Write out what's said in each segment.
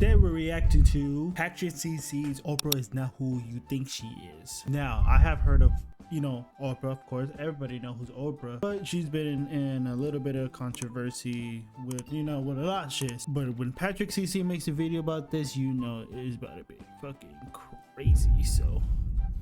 Today we're reacting to Patrick CC's Oprah is not who you think she is. Now, I have heard of, Oprah, of course. Everybody knows who's Oprah. But she's been in a little bit of controversy with, with a lot of shit. But when Patrick CC makes a video about this, it's about to be fucking crazy. So,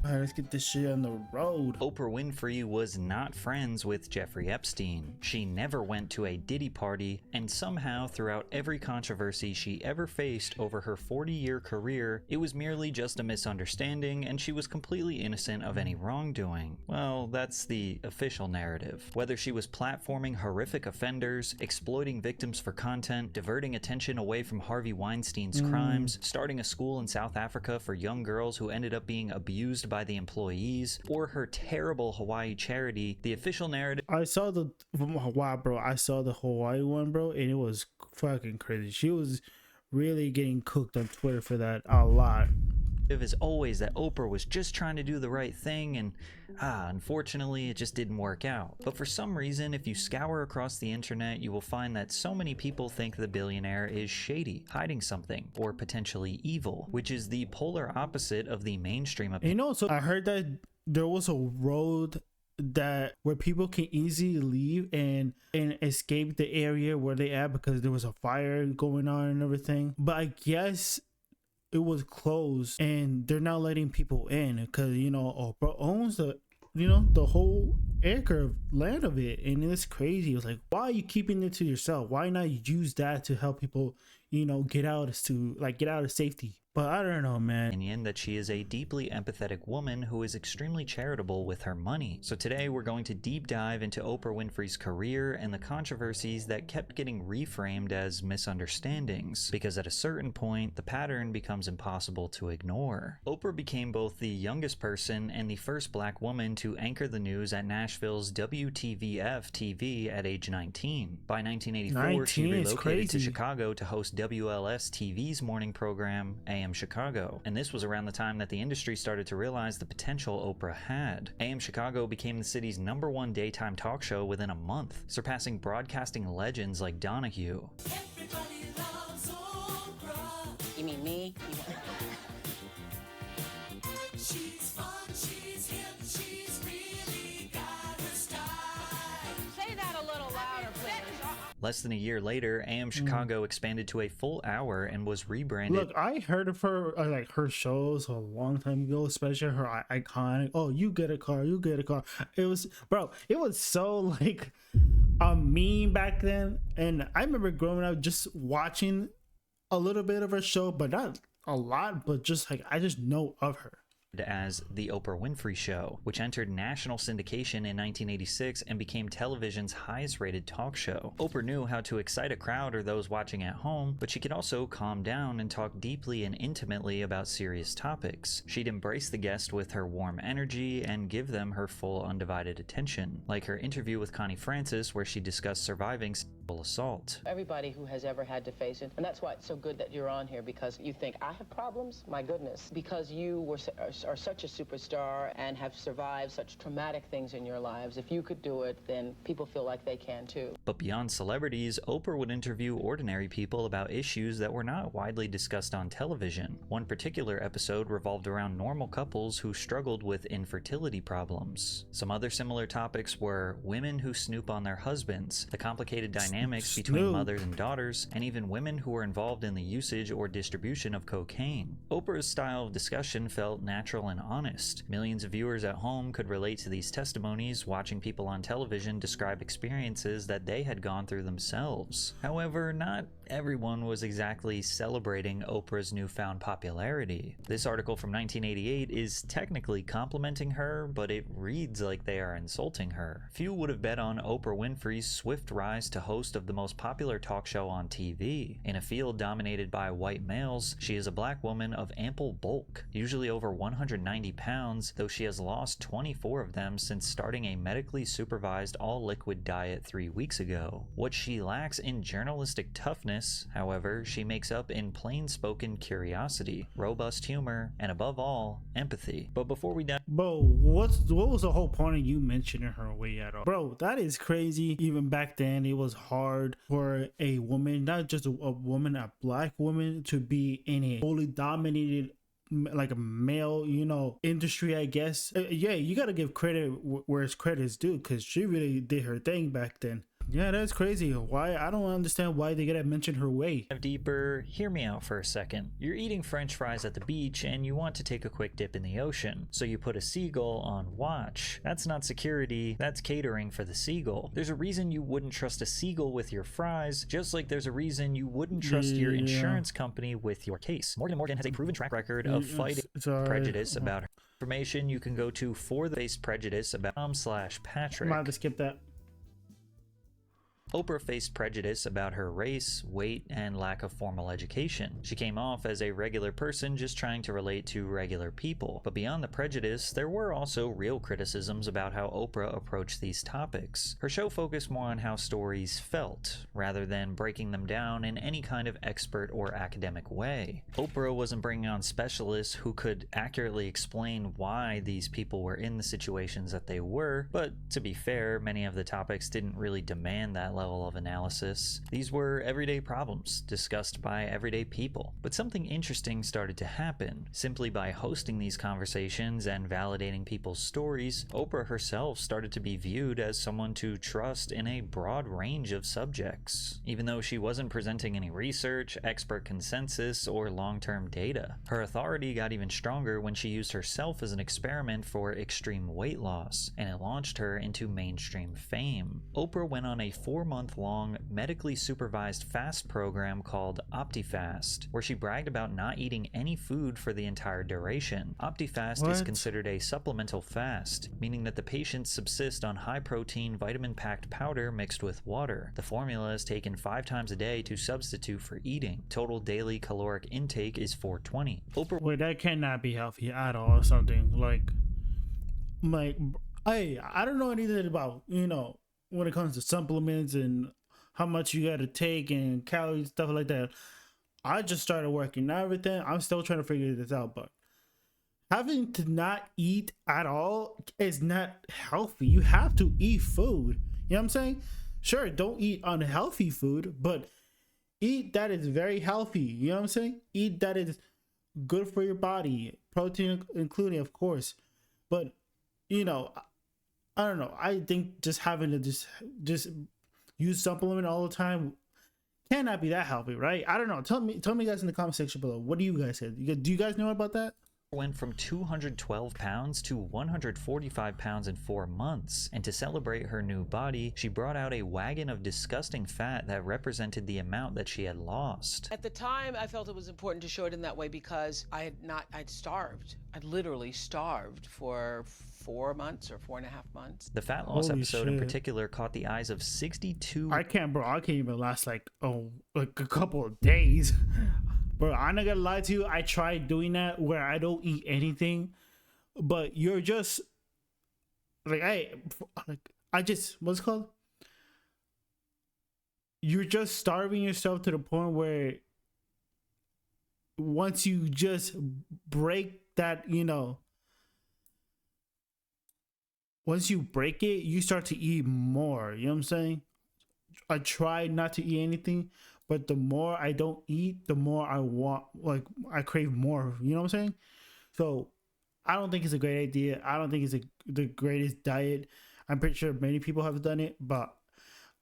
all right, let's get this shit on the road. Oprah Winfrey was not friends with Jeffrey Epstein. She never went to a Diddy party, and somehow throughout every controversy she ever faced over her 40-year career, it was merely just a misunderstanding and she was completely innocent of any wrongdoing. Well, that's the official narrative. Whether she was platforming horrific offenders, exploiting victims for content, diverting attention away from Harvey Weinstein's crimes, starting a school in South Africa for young girls who ended up being abused by the employees, or her terrible Hawaii charity, the official narrative. I saw the Hawaii one, bro, and it was fucking crazy. She was really getting cooked on Twitter for that a lot. Is always that Oprah was just trying to do the right thing, and unfortunately it just didn't work out. But for some reason, if you scour across the internet, you will find that so many people think the billionaire is shady, hiding something, or potentially evil, which is the polar opposite of the mainstream opinion. So I heard that there was a road where people can easily leave and escape the area where they at because there was a fire going on and everything. But I guess it was closed and they're not letting people in because Oprah owns the whole acre of land of it, and it's crazy. It was like, why are you keeping it to yourself? Why not use that to help people get out of safety? But I don't know, man. That she is a deeply empathetic woman who is extremely charitable with her money. So today we're going to deep dive into Oprah Winfrey's career and the controversies that kept getting reframed as misunderstandings, because at a certain point the pattern becomes impossible to ignore. Oprah became both the youngest person and the first black woman to anchor the news at Nashville's WTVF TV at age 19. By 1984, she relocated to Chicago to host WLS TV's morning program, AM Chicago, and this was around the time that the industry started to realize the potential Oprah had. AM Chicago became the city's #1 daytime talk show within a month, surpassing broadcasting legends like Donahue. Everybody loves Oprah. You mean me? She's fun, she's hip, she's really got her style. Say that a little louder, please. Less than a year later, AM Chicago expanded to a full hour and was rebranded. Look, I heard of her, her shows a long time ago, especially her iconic, oh, you get a car, you get a car. It was so like a meme back then. And I remember growing up just watching a little bit of her show, but not a lot, but just I just know of her as The Oprah Winfrey Show, which entered national syndication in 1986 and became television's highest rated talk show. Oprah knew how to excite a crowd or those watching at home, but she could also calm down and talk deeply and intimately about serious topics. She'd embrace the guest with her warm energy and give them her full undivided attention, like her interview with Connie Francis where she discussed surviving sexual assault. Everybody who has ever had to face it, and that's why it's so good that you're on here, because you think, I have problems? My goodness. Because you are such a superstar and have survived such traumatic things in your lives. If you could do it, then people feel like they can too. But beyond celebrities, Oprah would interview ordinary people about issues that were not widely discussed on television. One particular episode revolved around normal couples who struggled with infertility problems. Some other similar topics were women who snoop on their husbands, the complicated dynamics between mothers and daughters, and even women who were involved in the usage or distribution of cocaine. Oprah's style of discussion felt natural and honest. Millions of viewers at home could relate to these testimonies, watching people on television describe experiences that they had gone through themselves. However, not everyone was exactly celebrating Oprah's newfound popularity. This article from 1988 is technically complimenting her, but it reads like they are insulting her. Few would have bet on Oprah Winfrey's swift rise to host of the most popular talk show on TV. In a field dominated by white males, she is a black woman of ample bulk, usually over 190 pounds, though she has lost 24 of them since starting a medically supervised all-liquid diet 3 weeks ago. What she lacks in journalistic toughness, however, she makes up in plain-spoken curiosity, robust humor, and above all, empathy. But before we dive... Bro, what was the whole point of you mentioning her way at all? Bro, that is crazy. Even back then, it was hard for a woman, not just a woman, a black woman, to be in a fully dominated like a male, industry, I guess. Yeah, you gotta give credit where it's credit is due, because she really did her thing back then. Yeah, that's crazy. Why? I don't understand why they gotta mention her weight. Dive deeper, hear me out for a second. You're eating french fries at the beach and you want to take a quick dip in the ocean, so you put a seagull on watch. That's not security, that's catering for the seagull. There's a reason you wouldn't trust a seagull with your fries, just like there's a reason you wouldn't trust your insurance company with your case. Morgan & Morgan has a proven track record of fighting prejudice about her information. You can go to forthefaceprejudiceabout.com/Patrick. I'm gonna have to skip that. Oprah faced prejudice about her race, weight, and lack of formal education. She came off as a regular person just trying to relate to regular people. But beyond the prejudice, there were also real criticisms about how Oprah approached these topics. Her show focused more on how stories felt, rather than breaking them down in any kind of expert or academic way. Oprah wasn't bringing on specialists who could accurately explain why these people were in the situations that they were, but to be fair, many of the topics didn't really demand that level of analysis. These were everyday problems discussed by everyday people. But something interesting started to happen. Simply by hosting these conversations and validating people's stories, Oprah herself started to be viewed as someone to trust in a broad range of subjects. Even though she wasn't presenting any research, expert consensus, or long-term data. Her authority got even stronger when she used herself as an experiment for extreme weight loss, and it launched her into mainstream fame. Oprah went on a 4-month-long medically supervised fast program called OptiFast, where she bragged about not eating any food for the entire duration. OptiFast is considered a supplemental fast, meaning that the patients subsist on high-protein, vitamin-packed powder mixed with water. The formula is taken 5 times a day to substitute for eating. Total daily caloric intake is 420. Wait, that cannot be healthy at all, or something like I don't know anything about, when it comes to supplements and how much you got to take and calories, stuff like that. I just started working and everything. I'm still trying to figure this out, but having to not eat at all is not healthy. You have to eat food. You know what I'm saying? Sure, don't eat unhealthy food, but eat that is very healthy. You know what I'm saying? Eat that is good for your body, protein including, of course. But I don't know. I think just having to just use supplement all the time cannot be that healthy, right? I don't know. Tell me guys in the comment section below. What do you guys say? Do you guys know about that? Went from 212 pounds to 145 pounds in 4 months, and to celebrate her new body, she brought out a wagon of disgusting fat that represented the amount that she had lost. At the time, I felt it was important to show it in that way because I'd starved. I'd literally starved for 4 months or 4.5 months. The fat loss Holy episode in shit. particular caught the eyes of 62. I can't even last like a couple of days. Bro, I'm not gonna lie to you. I tried doing that where I don't eat anything, but you're just like what's it called? You're just starving yourself to the point where once you just break that, once you break it, you start to eat more. You know what I'm saying? I tried not to eat anything, but the more I don't eat, the more I want, like, I crave more. You know what I'm saying? So I don't think it's a great idea. I don't think it's the greatest diet. I'm pretty sure many people have done it, but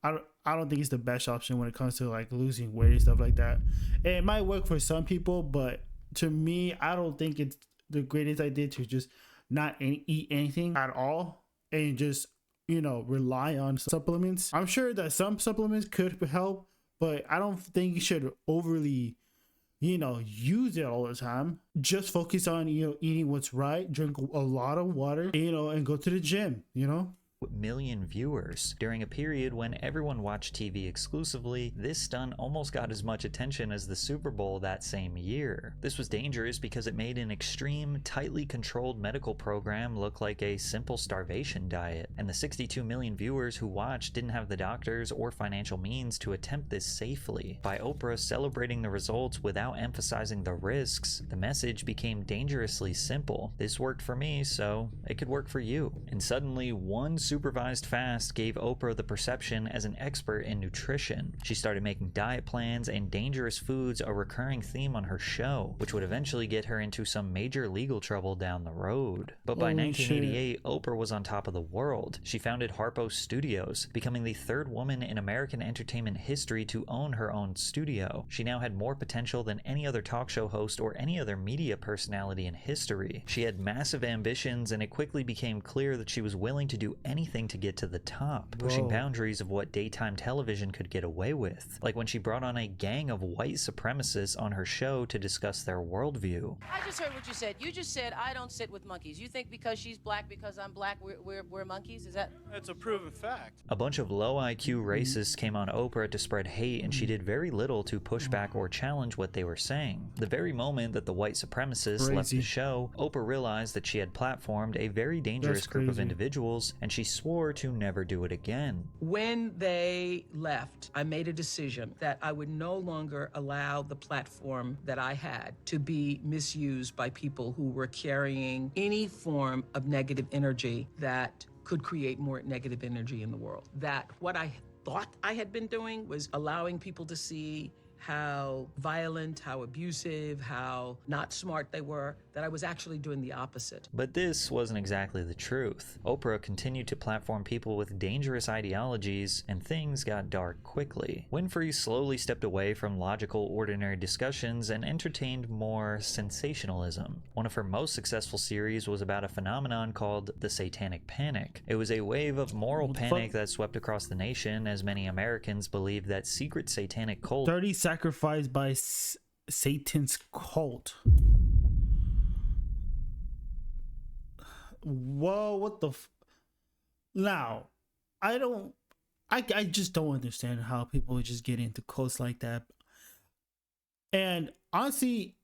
I don't think it's the best option when it comes to like losing weight and stuff like that. And it might work for some people, but to me, I don't think it's the greatest idea to just not eat anything at all and just rely on supplements. I'm sure that some supplements could help, but I don't think you should overly use it all the time. Just focus on eating what's right, drink a lot of water, and go to the gym. Million viewers. During a period when everyone watched TV exclusively, this stunt almost got as much attention as the Super Bowl that same year. This was dangerous because it made an extreme, tightly controlled medical program look like a simple starvation diet, and the 62 million viewers who watched didn't have the doctors or financial means to attempt this safely. By Oprah celebrating the results without emphasizing the risks, the message became dangerously simple. This worked for me, so it could work for you. And suddenly, one supervised fast gave Oprah the perception as an expert in nutrition. She started making diet plans, and dangerous foods a recurring theme on her show, which would eventually get her into some major legal trouble down the road. But by Holy 1988, Oprah was on top of the world. She founded Harpo Studios, becoming the third woman in American entertainment history to own her own studio. She now had more potential than any other talk show host or any other media personality in history. She had massive ambitions, and it quickly became clear that she was willing to do anything to get to the top, pushing Whoa. boundaries of what daytime television could get away with, like when she brought on a gang of white supremacists on her show to discuss their worldview. I just heard what you said. You just said, I don't sit with monkeys. You think because she's black, because I'm black, we're monkeys? Is that? That's a proven fact. A bunch of low IQ racists came on Oprah to spread hate, and she did very little to push back or challenge what they were saying. The very moment that the white supremacists left the show, Oprah realized that she had platformed a very dangerous group of individuals, and she swore to never do it again. When they left, I made a decision that I would no longer allow the platform that I had to be misused by people who were carrying any form of negative energy that could create more negative energy in the world. That what I thought I had been doing was allowing people to see how violent, how abusive, how not smart they were, that I was actually doing the opposite. But this wasn't exactly the truth. Oprah continued to platform people with dangerous ideologies, and things got dark quickly. Winfrey slowly stepped away from logical, ordinary discussions and entertained more sensationalism. One of her most successful series was about a phenomenon called the Satanic Panic. It was a wave of moral panic that swept across the nation, as many Americans believed that secret satanic cults 30 sacrificed by Satan's cult. Whoa, what the now I just don't understand how people just get into cults like that. And honestly,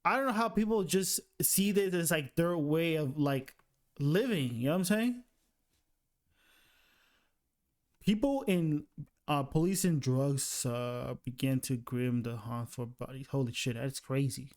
I don't know how people just see this as like their way of like living, you know what I'm saying? People in police and drugs began to grim the harmful bodies. Holy shit, that's crazy.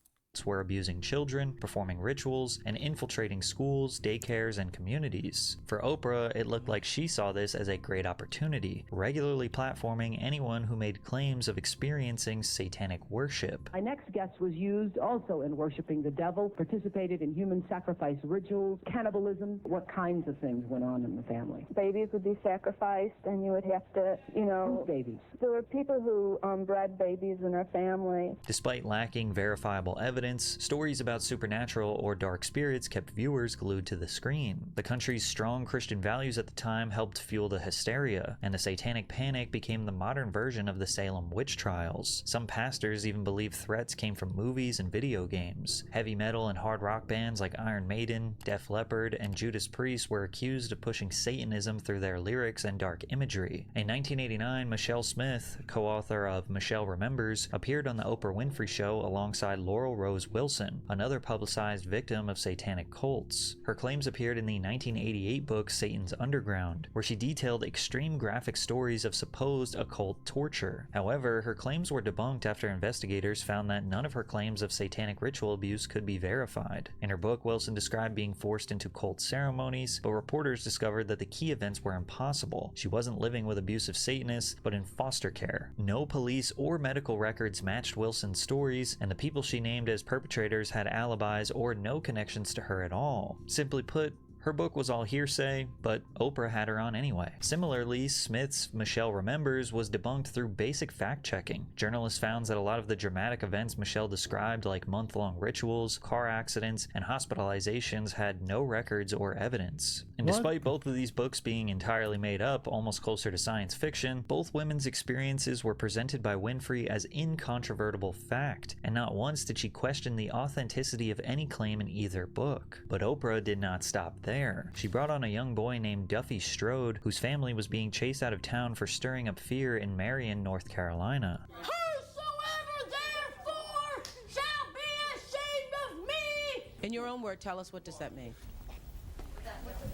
were abusing children, performing rituals, and infiltrating schools, daycares, and communities. For Oprah, it looked like she saw this as a great opportunity, regularly platforming anyone who made claims of experiencing satanic worship. My next guest was used also in worshiping the devil, participated in human sacrifice rituals, cannibalism. What kinds of things went on in the family? Babies would be sacrificed, and you would have to, Whose babies? There were people who bred babies in our family. Despite lacking verifiable evidence, stories about supernatural or dark spirits kept viewers glued to the screen. The country's strong Christian values at the time helped fuel the hysteria, and the Satanic Panic became the modern version of the Salem witch trials. Some pastors even believed threats came from movies and video games. Heavy metal and hard rock bands like Iron Maiden, Def Leppard, and Judas Priest were accused of pushing Satanism through their lyrics and dark imagery. In 1989, Michelle Smith, co-author of Michelle Remembers, appeared on the Oprah Winfrey Show alongside Laurel Rose Wilson, another publicized victim of satanic cults. Her claims appeared in the 1988 book Satan's Underground, where she detailed extreme graphic stories of supposed occult torture. However, her claims were debunked after investigators found that none of her claims of satanic ritual abuse could be verified. In her book, Wilson described being forced into cult ceremonies, but reporters discovered that the key events were impossible. She wasn't living with abusive Satanists, but in foster care. No police or medical records matched Wilson's stories, and the people she named as perpetrators had alibis or no connections to her at all. Simply put, her book was all hearsay, but Oprah had her on anyway. Similarly, Smith's Michelle Remembers was debunked through basic fact-checking. Journalists found that a lot of the dramatic events Michelle described, like month-long rituals, car accidents, and hospitalizations, had no records or evidence. And despite both of these books being entirely made up, almost closer to science fiction, both women's experiences were presented by Winfrey as incontrovertible fact, and not once did she question the authenticity of any claim in either book. But Oprah did not stop there. She brought on a young boy named Duffy Strode, whose family was being chased out of town for stirring up fear in Marion, North Carolina. Whosoever therefore shall be ashamed of me. In your own word, tell us, what does that mean?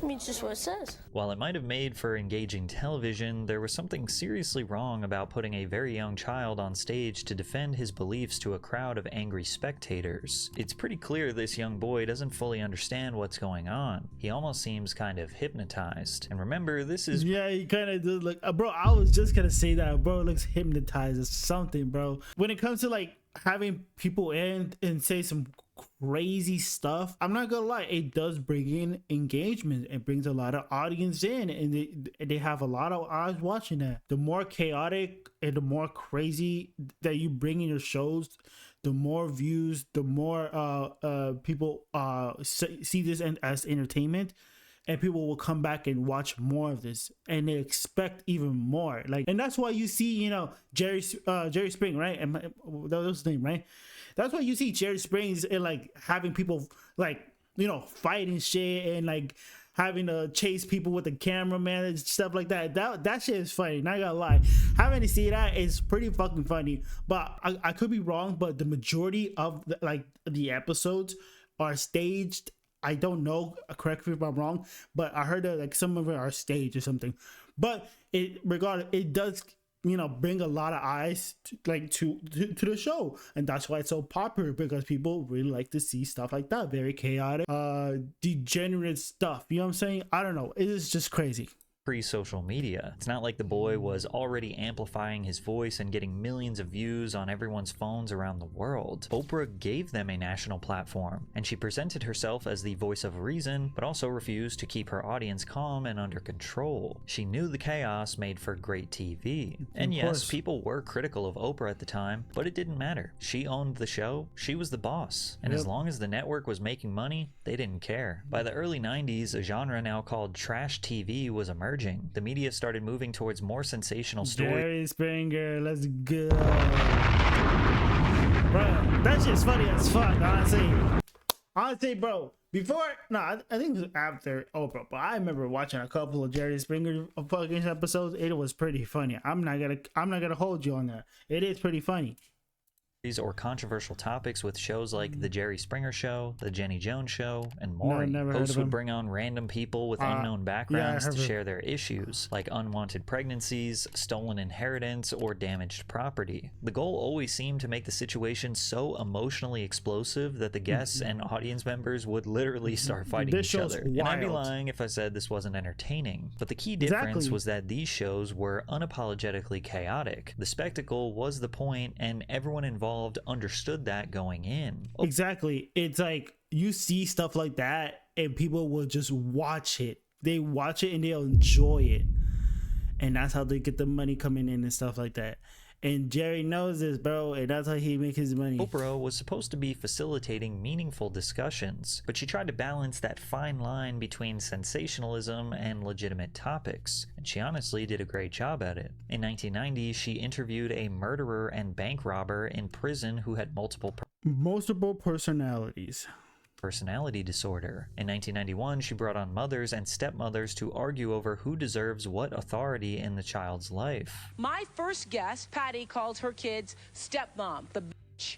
I mean, it's just what it says. While it might have made for engaging television, there was something seriously wrong about putting a very young child on stage to defend his beliefs to a crowd of angry spectators. It's pretty clear this young boy doesn't fully understand what's going on. He almost seems kind of hypnotized. And remember, this is... Yeah, he kind of does look... bro, I was just gonna say that. Bro looks hypnotized or something, bro. When it comes to, like, having people in and say some crazy stuff, I'm not gonna lie, it does bring in engagement. It brings a lot of audience in, and they have a lot of eyes watching that. The more chaotic and the more crazy that you bring in your shows, the more views, the more people see this as entertainment, and people will come back and watch more of this, and they expect even more. Like, and that's why you see, you know, Jerry Spring, right? And that was his name, right? That's why you see Jerry Springs and like having people like, you know, fighting shit and like having to chase people with the cameraman and stuff like that. That shit is funny. Not gonna lie, having to see that is pretty fucking funny. But I could be wrong, but the majority of the episodes are staged. I don't know. Correct me if I'm wrong, but I heard that like some of it are staged or something. But it does, you know, bring a lot of eyes to the show, and that's why it's so popular, because people really like to see stuff like that, very chaotic, degenerate stuff. You know what I'm saying? I don't know. It is just crazy. Pre-social media. It's not like the boy was already amplifying his voice and getting millions of views on everyone's phones around the world. Oprah gave them a national platform, and she presented herself as the voice of reason, but also refused to keep her audience calm and under control. She knew the chaos made for great TV. And yes, people were critical of Oprah at the time, but it didn't matter. She owned the show, she was the boss, and as long as the network was making money, they didn't care. By the early 90s, a genre now called trash TV was emerging. The media started moving towards more sensational stories. Jerry Springer, let's go. Bro, that shit's funny as fuck, honestly, bro. Before, I think it was after Oprah, but I remember watching a couple of Jerry Springer fucking episodes. It was pretty funny. I'm not gonna hold you on that. It is pretty funny. Or controversial topics with shows like The Jerry Springer Show, The Jenny Jones Show, and more. Hosts would bring on random people with unknown backgrounds to share their issues, like unwanted pregnancies, stolen inheritance, or damaged property. The goal always seemed to make the situation so emotionally explosive that the guests and audience members would literally start fighting each other. And I'd be lying if I said this wasn't entertaining. But the key difference was that these shows were unapologetically chaotic. The spectacle was the point, and everyone involved understood that going in. Exactly. It's like you see stuff like that and people will just watch it. They watch it and they'll enjoy it, and that's how they get the money coming in and stuff like that. And Jerry knows this, bro, and that's how he makes his money. Oprah was supposed to be facilitating meaningful discussions, but she tried to balance that fine line between sensationalism and legitimate topics, and she honestly did a great job at it. In 1990, she interviewed a murderer and bank robber in prison who had multiple personality disorder. In 1991, she brought on mothers and stepmothers to argue over who deserves what authority in the child's life. My first guest, Patty, calls her kids stepmom, the bitch.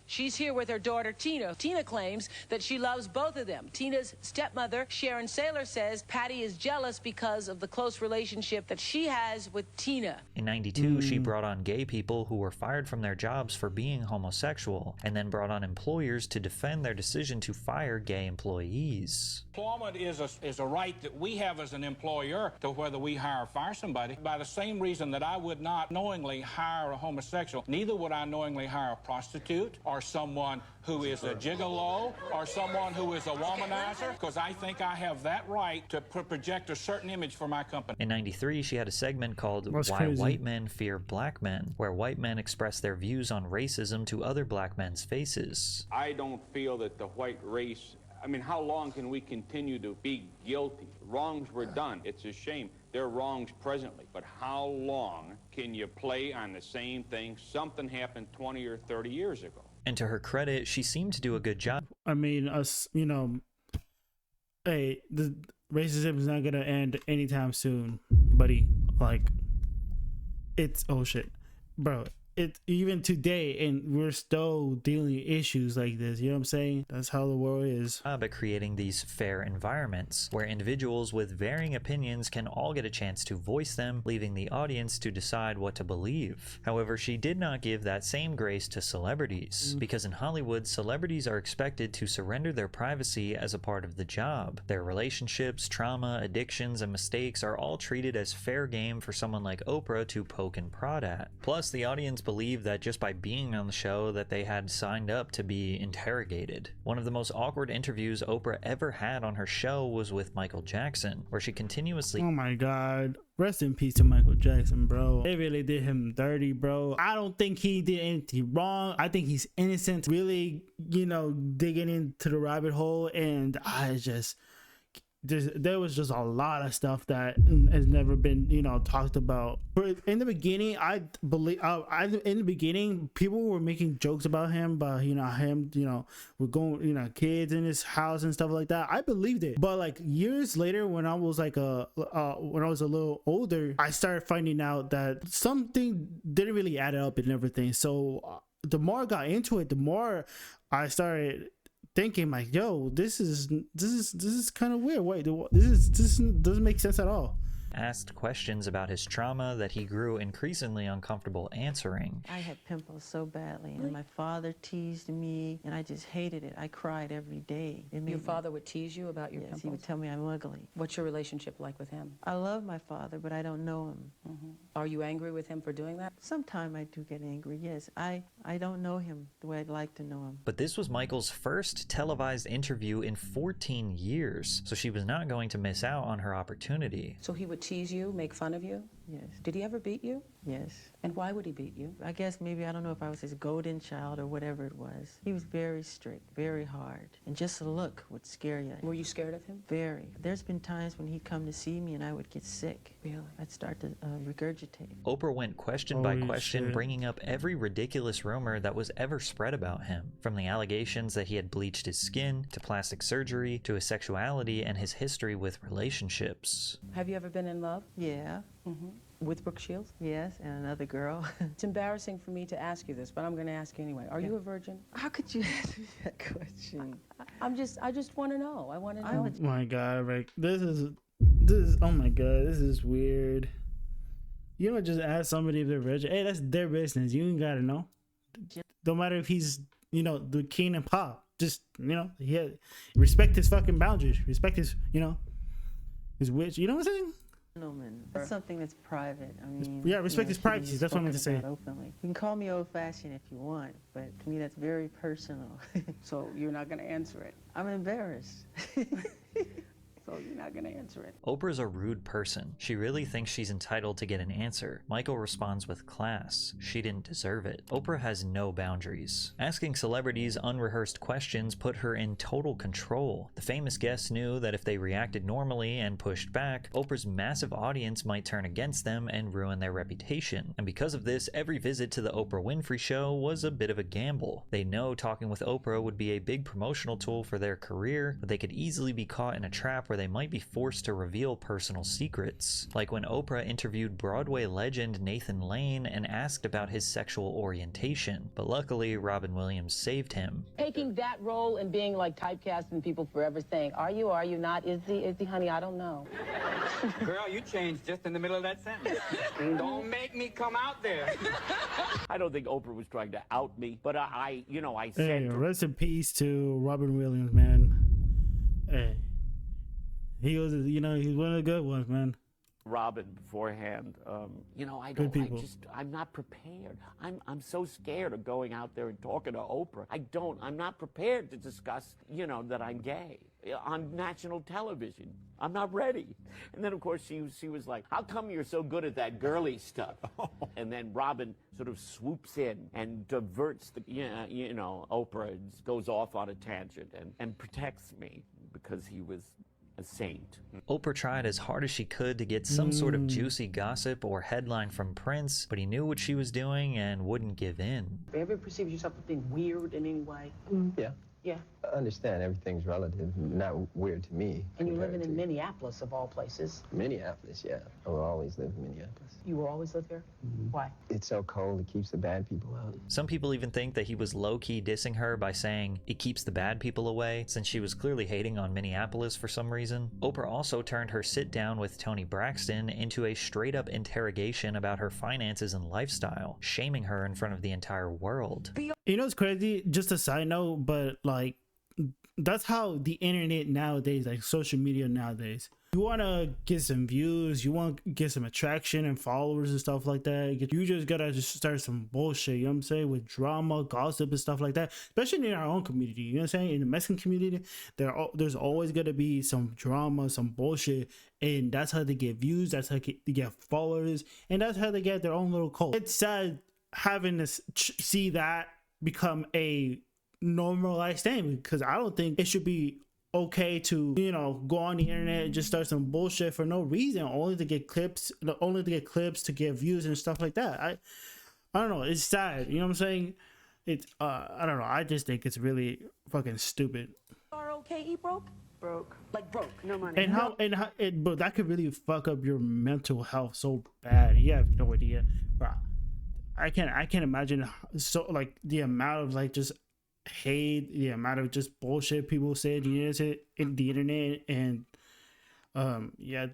She's here with her daughter, Tina. Tina claims that she loves both of them. Tina's stepmother, Sharon Saylor, says Patty is jealous because of the close relationship that she has with Tina. In 92, she brought on gay people who were fired from their jobs for being homosexual, and then brought on employers to defend their decision to fire gay employees. Employment is a right that we have as an employer to whether we hire or fire somebody. By the same reason that I would not knowingly hire a homosexual, neither would I knowingly hire a prostitute or someone who is a gigolo or someone who is a womanizer, because I think I have that right to project a certain image for my company. In 93, she had a segment called Why White Men Fear Black Men, where white men express their views on racism to other black men's faces. I don't feel that the white race, I mean, how long can we continue to be guilty? Wrongs were done. It's a shame. There are wrongs presently. But how long can you play on the same thing? Something happened 20 or 30 years ago. And to her credit, she seemed to do a good job. I mean, hey, the racism is not gonna end anytime soon, buddy. Like, it's, oh shit, bro. it even today, and we're still dealing with issues like this. You know what I'm saying? That's how the world is. At creating these fair environments where individuals with varying opinions can all get a chance to voice them, leaving the audience to decide what to believe. However, she did not give that same grace to celebrities, because in Hollywood, celebrities are expected to surrender their privacy as a part of the job. Their relationships, trauma, addictions, and mistakes are all treated as fair game for someone like Oprah to poke and prod at. Plus, the audience believed that just by being on the show that they had signed up to be interrogated. One of the most awkward interviews Oprah ever had on her show was with Michael Jackson, where she continuously— Oh my God. Rest in peace to Michael Jackson, bro. They really did him dirty, bro. I don't think he did anything wrong. I think he's innocent. Really, digging into the rabbit hole, and there was just a lot of stuff that has never been, talked about. But in the beginning, I believe, in the beginning, people were making jokes about him, but we're going, kids in his house and stuff like that. I believed it, but like years later, when I was like when I was a little older, I started finding out that something didn't really add up and everything. So the more I got into it, the more I started thinking like, yo, this is kind of weird. Wait, this doesn't make sense at all. Asked questions about his trauma that he grew increasingly uncomfortable answering. I had pimples so badly, and my father teased me, and I just hated it. I cried every day. Your father would tease you about your pimples? Yes, he would tell me I'm ugly. What's your relationship like with him? I love my father, but I don't know him. Mm-hmm. Are you angry with him for doing that? Sometimes I do get angry, yes. I don't know him the way I'd like to know him. But this was Michael's first televised interview in 14 years, so she was not going to miss out on her opportunity. So he would tease you, make fun of you? Yes. Did he ever beat you? Yes. And why would he beat you? I guess maybe, I don't know if I was his golden child or whatever it was. He was very strict, very hard. And just a look would scare you. Were you scared of him? Very. There's been times when he'd come to see me and I would get sick. Really? I'd start to regurgitate. Oprah went question by question, bringing up every ridiculous rumor that was ever spread about him. From the allegations that he had bleached his skin, to plastic surgery, to his sexuality and his history with relationships. Have you ever been in love? Yeah. Mm-hmm. With Brooke Shields? Yes, and another girl. It's embarrassing for me to ask you this, but I'm going to ask you anyway. Are you a virgin? How could you ask me that question? I just want to know. I want to know. Oh my God, Rick. This is, oh my God, this is weird. You don't just ask somebody if they're virgin. Hey, that's their business. You ain't got to know. Don't matter if he's, the king and pop. Just, respect his fucking boundaries. Respect his, his witch. You know what I'm saying? That's something that's private. I mean, respect his privacy. That's what I meant to say. Openly. You can call me old-fashioned if you want, but to me that's very personal. So you're not going to answer it? I'm embarrassed. So you're not going to answer it. Oprah's a rude person. She really thinks she's entitled to get an answer. Michael responds with class. She didn't deserve it. Oprah has no boundaries. Asking celebrities unrehearsed questions put her in total control. The famous guests knew that if they reacted normally and pushed back, Oprah's massive audience might turn against them and ruin their reputation. And because of this, every visit to the Oprah Winfrey Show was a bit of a gamble. They know talking with Oprah would be a big promotional tool for their career, but they could easily be caught in a trap where they might be forced to reveal personal secrets. Like when Oprah interviewed Broadway legend Nathan Lane and asked about his sexual orientation. But luckily, Robin Williams saved him. Taking that role and being like typecast and people forever saying, are you not? Is he, honey, I don't know. Girl, you changed just in the middle of that sentence. Don't make me come out there. I don't think Oprah was trying to out me, but I said... Hey, rest in peace to Robin Williams, man. Hey. He was, he's one of the good ones, man. Robin beforehand, I'm not prepared. I'm so scared of going out there and talking to Oprah. I'm not prepared to discuss, that I'm gay on national television. I'm not ready. And then, of course, she was like, how come you're so good at that girly stuff? And then Robin sort of swoops in and diverts Oprah goes off on a tangent and protects me because he was a saint. Oprah tried as hard as she could to get some sort of juicy gossip or headline from Prince, but he knew what she was doing and wouldn't give in. Have you ever perceived yourself as being weird in any way? Yeah. Yeah. I understand everything's relative, not weird to me. And you're living in Minneapolis, of all places. Minneapolis, yeah. I will always live in Minneapolis. You will always live here? Why? It's so cold, it keeps the bad people out. Some people even think that he was low-key dissing her by saying it keeps the bad people away, since she was clearly hating on Minneapolis for some reason. Oprah also turned her sit-down with Toni Braxton into a straight-up interrogation about her finances and lifestyle, shaming her in front of the entire world. You know, it's crazy, just a side note, but like, that's how the internet nowadays, like social media nowadays, you want to get some views, you want to get some attraction and followers and stuff like that, you just gotta just start some bullshit, you know what I'm saying, with drama, gossip and stuff like that, especially in our own community, you know what I'm saying, in the Mexican community, there's always gonna be some drama, some bullshit, and that's how they get views, that's how they get followers, and that's how they get their own little cult. It's sad having to see that become a normalized thing, because I don't think it should be okay to, you know, go on the internet and just start some bullshit for no reason, only to get clips, to get views and stuff like that. I don't know, it's sad, you know what I'm saying? It's I don't know, I just think it's really fucking stupid. R-O-K-E broke? Broke. Like broke, no money. But that could really fuck up your mental health so bad. You have no idea, bro. I can't imagine so like the amount of like just hate, the amount of just bullshit people say in the internet, and yeah,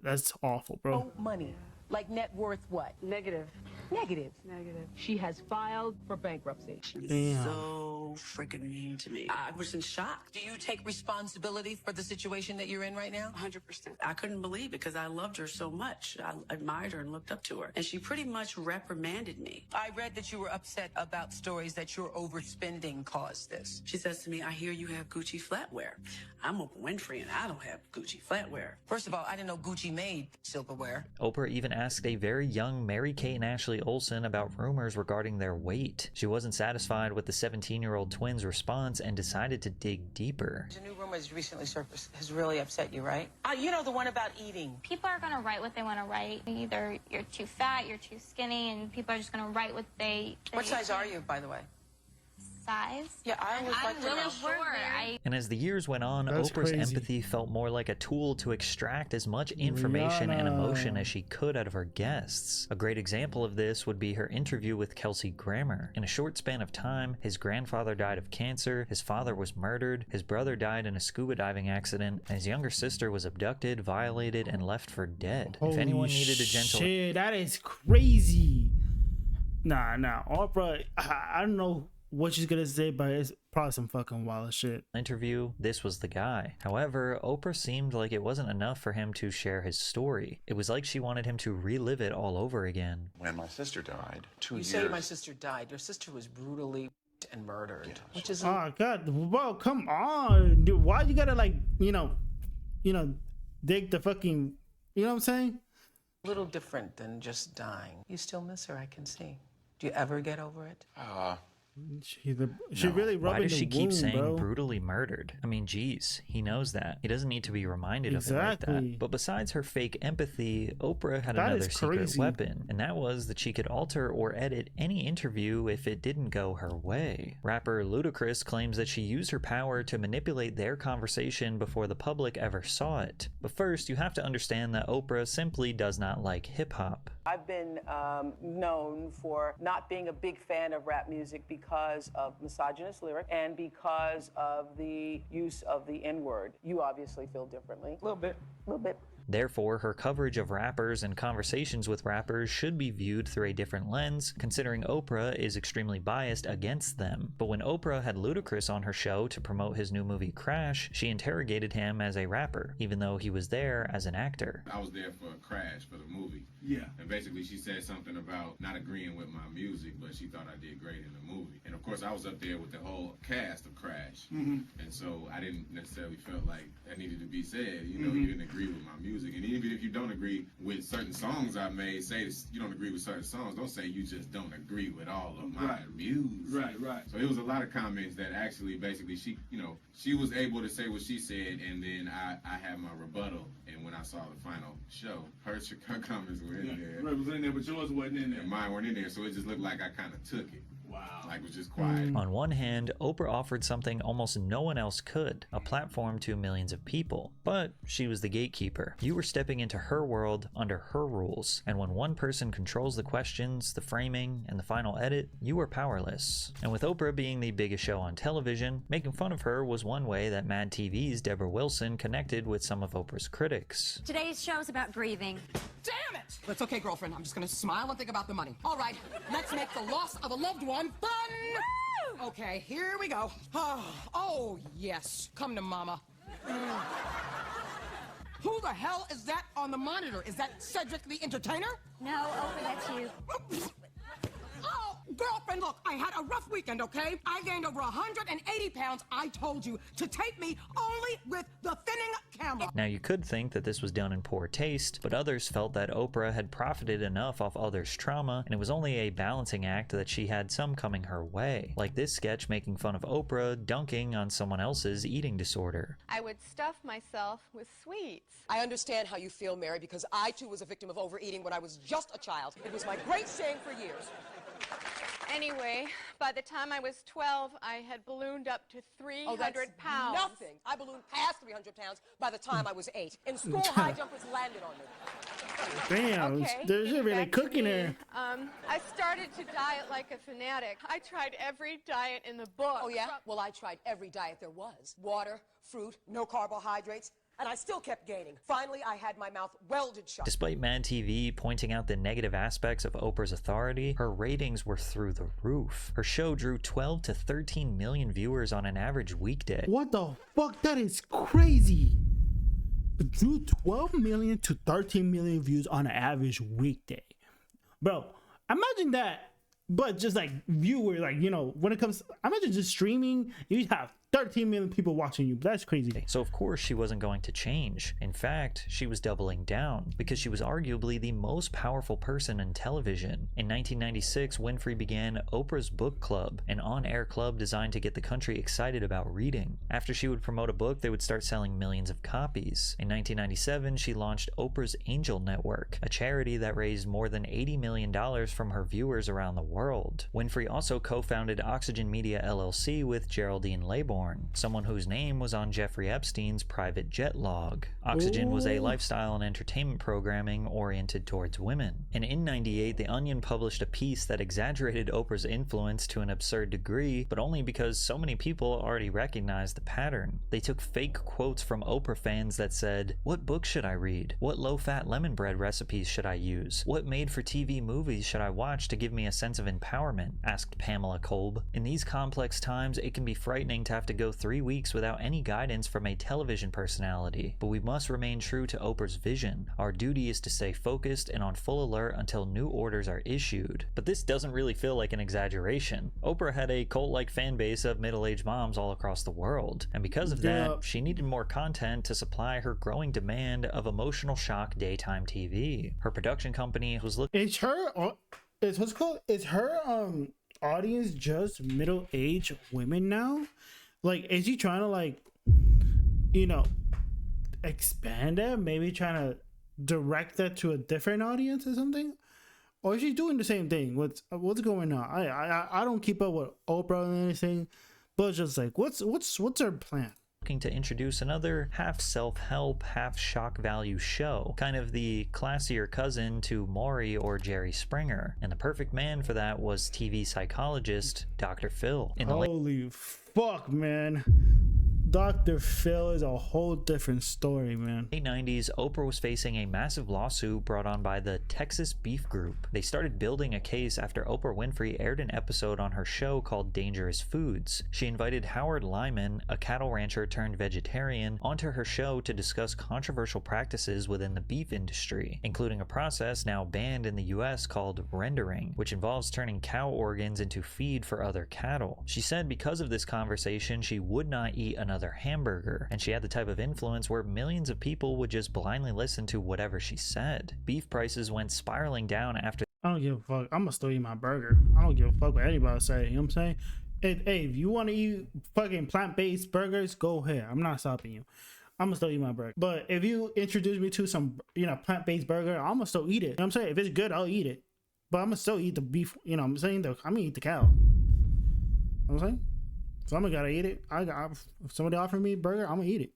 that's awful, bro. Oh, money. Like net worth what? Negative. Negative. Negative. She has filed for bankruptcy. Damn. So freaking mean to me. I was in shock. Do you take responsibility for the situation that you're in right now? 100%. I couldn't believe it because I loved her so much. I admired her and looked up to her. And she pretty much reprimanded me. I read that you were upset about stories that your overspending caused this. She says to me, I hear you have Gucci flatware. I'm Oprah Winfrey and I don't have Gucci flatware. First of all, I didn't know Gucci made silverware. Oprah even asked a very young Mary-Kate and Ashley Olsen about rumors regarding their weight. She wasn't satisfied with the 17-year-old twins' response and decided to dig deeper. There's a new rumor that's recently surfaced has really upset you, right? You know, the one about eating. People are going to write what they want to write. Either you're too fat, you're too skinny, and people are just going to write what they What size are you, by the way? Size. Yeah, I was like really sure. And as the years went on, That's Oprah's crazy. empathy felt more like a tool to extract as much information and emotion as she could out of her guests. A great example of this would be her interview with Kelsey Grammer. In a short span of time, his grandfather died of cancer, his father was murdered, his brother died in a scuba diving accident, and his younger sister was abducted, violated, and left for dead. If anyone needed a gentle... Shit, that is crazy. Nah, Oprah, I don't know what she's gonna say, but it's probably some fucking wild shit. Interview, this was the guy. However, Oprah seemed like it wasn't enough for him to share his story. It was like she wanted him to relive it all over again. When my sister died, 2 years... You say my sister died. Your sister was brutally and murdered, which is... Oh god, bro, come on, dude, why you gotta like, you know, dig the fucking, you know what I'm saying? a little different than just dying. You still miss her, I can see. Do you ever get over it? She really rubbing Why does she the keep wound, saying bro? brutally murdered? I mean, geez, he knows that. He doesn't need to be reminded of it like Exactly. that. But besides her fake empathy, Oprah had That another is secret crazy. weapon, and that was that she could alter or edit any interview if it didn't go her way. Rapper Ludacris claims that she used her power to manipulate their conversation before the public ever saw it. But first, you have to understand that Oprah simply does not like hip-hop. I've been known for not being a big fan of rap music because of misogynist lyric and because of the use of the N-word. You obviously feel differently. A little bit. A little bit. Therefore, her coverage of rappers and conversations with rappers should be viewed through a different lens, considering Oprah is extremely biased against them. But when Oprah had Ludacris on her show to promote his new movie Crash, she interrogated him as a rapper, even though he was there as an actor. I was there for Crash, for the movie. Yeah. And basically she said something about not agreeing with my music, but she thought I did great in the movie. And of course I was up there with the whole cast of Crash. Mhm. And so I didn't necessarily feel like that needed to be said. You know, you didn't agree with my music. And even if you don't agree with certain songs I made, say you don't agree with certain songs, don't say you just don't agree with all of my music. Right. So it was a lot of comments that actually basically she was able to say what she said, and then I had my rebuttal. And when I saw the final show, her comments were in there. Right, was in there, but yours wasn't in there. And mine weren't in there, so it just looked like I kind of took it. Like, was just quiet. On one hand, Oprah offered something almost no one else could, a platform to millions of people. But she was the gatekeeper. You were stepping into her world under her rules, and when one person controls the questions, the framing, and the final edit, you are powerless. And with Oprah being the biggest show on television, making fun of her was one way that Mad TV's Deborah Wilson connected with some of Oprah's critics. Today's show is about grieving. Damn it! That's okay, girlfriend. I'm just gonna smile and think about the money. All right, let's make the loss of a loved one fun! Woo! Okay, here we go. Oh, yes. Come to mama. Who the hell is that on the monitor? Is that Cedric the Entertainer? No, Oprah, that's you. Oh, girlfriend, look, I had a rough weekend, okay? I gained over 180 pounds. I told you to take me only with the thinning camera. Now, you could think that this was done in poor taste, but others felt that Oprah had profited enough off others' trauma, and it was only a balancing act that she had some coming her way, like this sketch making fun of Oprah dunking on someone else's eating disorder. I would stuff myself with sweets. I understand how you feel, Mary, because I, too, was a victim of overeating when I was just a child. It was my great shame for years. Anyway, by the time I was 12, I had ballooned up to 300 pounds. Nothing. I ballooned past 300 pounds by the time I was 8. In school, high jumpers landed on me. Damn, Okay, there's really back to cooking me. her. I started to diet like a fanatic. I tried every diet in the book. Oh, yeah? Well, I tried every diet there was. Water, fruit, no carbohydrates. And I still kept gaining. Finally, I had my mouth welded shut. Despite Mad TV pointing out the negative aspects of Oprah's authority, her ratings were through the roof. Her show drew 12 to 13 million viewers on an average weekday. What the fuck? That is crazy. It drew 12 million to 13 million views on an average weekday. Bro, imagine that. But just like viewer, like, you know, when it comes, imagine just streaming, you have 13 million people watching you. That's crazy. So of course she wasn't going to change. In fact, she was doubling down because she was arguably the most powerful person in television. In 1996, Winfrey began Oprah's Book Club, an on-air club designed to get the country excited about reading. After she would promote a book, they would start selling millions of copies. In 1997, she launched Oprah's Angel Network, a charity that raised more than $80 million from her viewers around the world. Winfrey also co-founded Oxygen Media LLC with Geraldine Laybourne, someone whose name was on Jeffrey Epstein's private jet log. Oxygen was a lifestyle and entertainment programming oriented towards women. And in '98, The Onion published a piece that exaggerated Oprah's influence to an absurd degree, but only because so many people already recognized the pattern. They took fake quotes from Oprah fans that said, "What book should I read? What low-fat lemon bread recipes should I use? What made-for-TV movies should I watch to give me a sense of empowerment?" asked Pamela Kolb. In these complex times, it can be frightening to have to go 3 weeks without any guidance from a television personality, but we must remain true to Oprah's vision. Our duty is to stay focused and on full alert until new orders are issued. But this doesn't really feel like an exaggeration. Oprah had a cult-like fan base of middle-aged moms all across the world, and because of that, she needed more content to supply her growing demand of emotional shock daytime TV. Her production company was looking— Is her, is what's called, is her audience just middle-aged women now? Like, is he trying to, like, you know, expand it? Maybe trying to direct that to a different audience or something? Or is she doing the same thing? What's going on? I don't keep up with Oprah and anything, but it's just like, what's her plan? Looking to introduce another half self-help, half shock value show, kind of the classier cousin to Maury or Jerry Springer, and the perfect man for that was TV psychologist Dr. Phil. Holy fuck, man. Dr. Phil is a whole different story, man. In the late 90s, Oprah was facing a massive lawsuit brought on by the Texas Beef Group. They started building a case after Oprah Winfrey aired an episode on her show called Dangerous Foods. She invited Howard Lyman, a cattle rancher turned vegetarian, onto her show to discuss controversial practices within the beef industry, including a process now banned in the US called rendering, which involves turning cow organs into feed for other cattle. She said because of this conversation, she would not eat another hamburger, and she had the type of influence where millions of people would just blindly listen to whatever she said. Beef prices went spiraling down after— I don't give a fuck. I'm gonna still eat my burger. I don't give a fuck what anybody say. You know what I'm saying? If you want to eat fucking plant-based burgers, go ahead. I'm not stopping you. I'm gonna still eat my burger. But if you introduce me to some, you know, plant-based burger, I'm gonna still eat it. You know what I'm saying? If it's good, I'll eat it. But I'm gonna still eat the beef. You know what I'm saying? I'm gonna eat the cow. I'm saying, somebody gotta eat it. If somebody offered me a burger, I'm gonna eat it.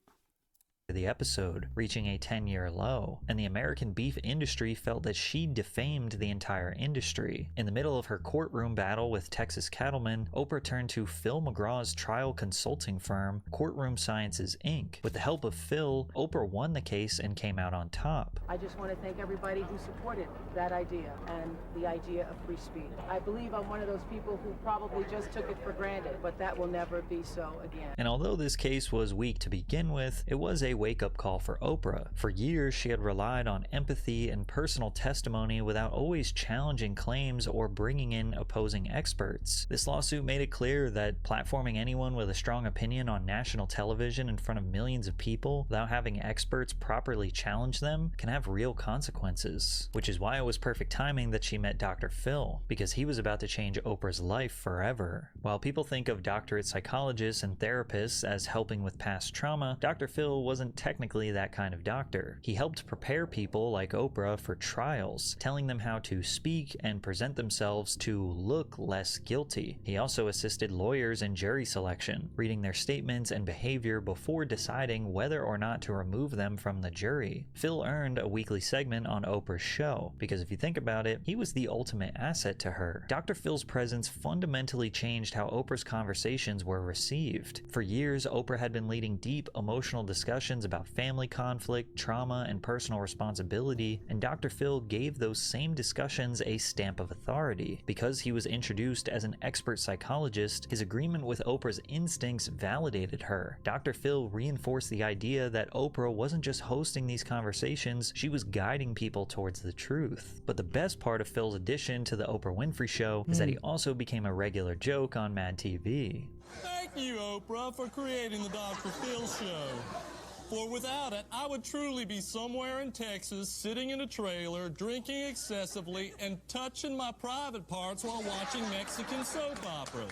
The episode, reaching a 10-year low, and the American beef industry felt that she defamed the entire industry. In the middle of her courtroom battle with Texas cattlemen, Oprah turned to Phil McGraw's trial consulting firm, Courtroom Sciences Inc. With the help of Phil, Oprah won the case and came out on top. I just want to thank everybody who supported that idea and the idea of free speech. I believe I'm one of those people who probably just took it for granted, but that will never be so again. And although this case was weak to begin with, it was a wake-up call for Oprah. For years, she had relied on empathy and personal testimony without always challenging claims or bringing in opposing experts. This lawsuit made it clear that platforming anyone with a strong opinion on national television in front of millions of people without having experts properly challenge them can have real consequences. Which is why it was perfect timing that she met Dr. Phil, because he was about to change Oprah's life forever. While people think of doctorate psychologists and therapists as helping with past trauma, Dr. Phil wasn't technically that kind of doctor. He helped prepare people like Oprah for trials, telling them how to speak and present themselves to look less guilty. He also assisted lawyers in jury selection, reading their statements and behavior before deciding whether or not to remove them from the jury. Phil earned a weekly segment on Oprah's show, because if you think about it, he was the ultimate asset to her. Dr. Phil's presence fundamentally changed how Oprah's conversations were received. For years, Oprah had been leading deep emotional discussions about family conflict, trauma, and personal responsibility, and Dr. Phil gave those same discussions a stamp of authority. Because he was introduced as an expert psychologist, his agreement with Oprah's instincts validated her. Dr. Phil reinforced the idea that Oprah wasn't just hosting these conversations, she was guiding people towards the truth. But the best part of Phil's addition to the Oprah Winfrey Show is that he also became a regular joke on Mad TV. Thank you, Oprah, for creating the Dr. Phil Show. For without it, I would truly be somewhere in Texas, sitting in a trailer, drinking excessively, and touching my private parts while watching Mexican soap operas.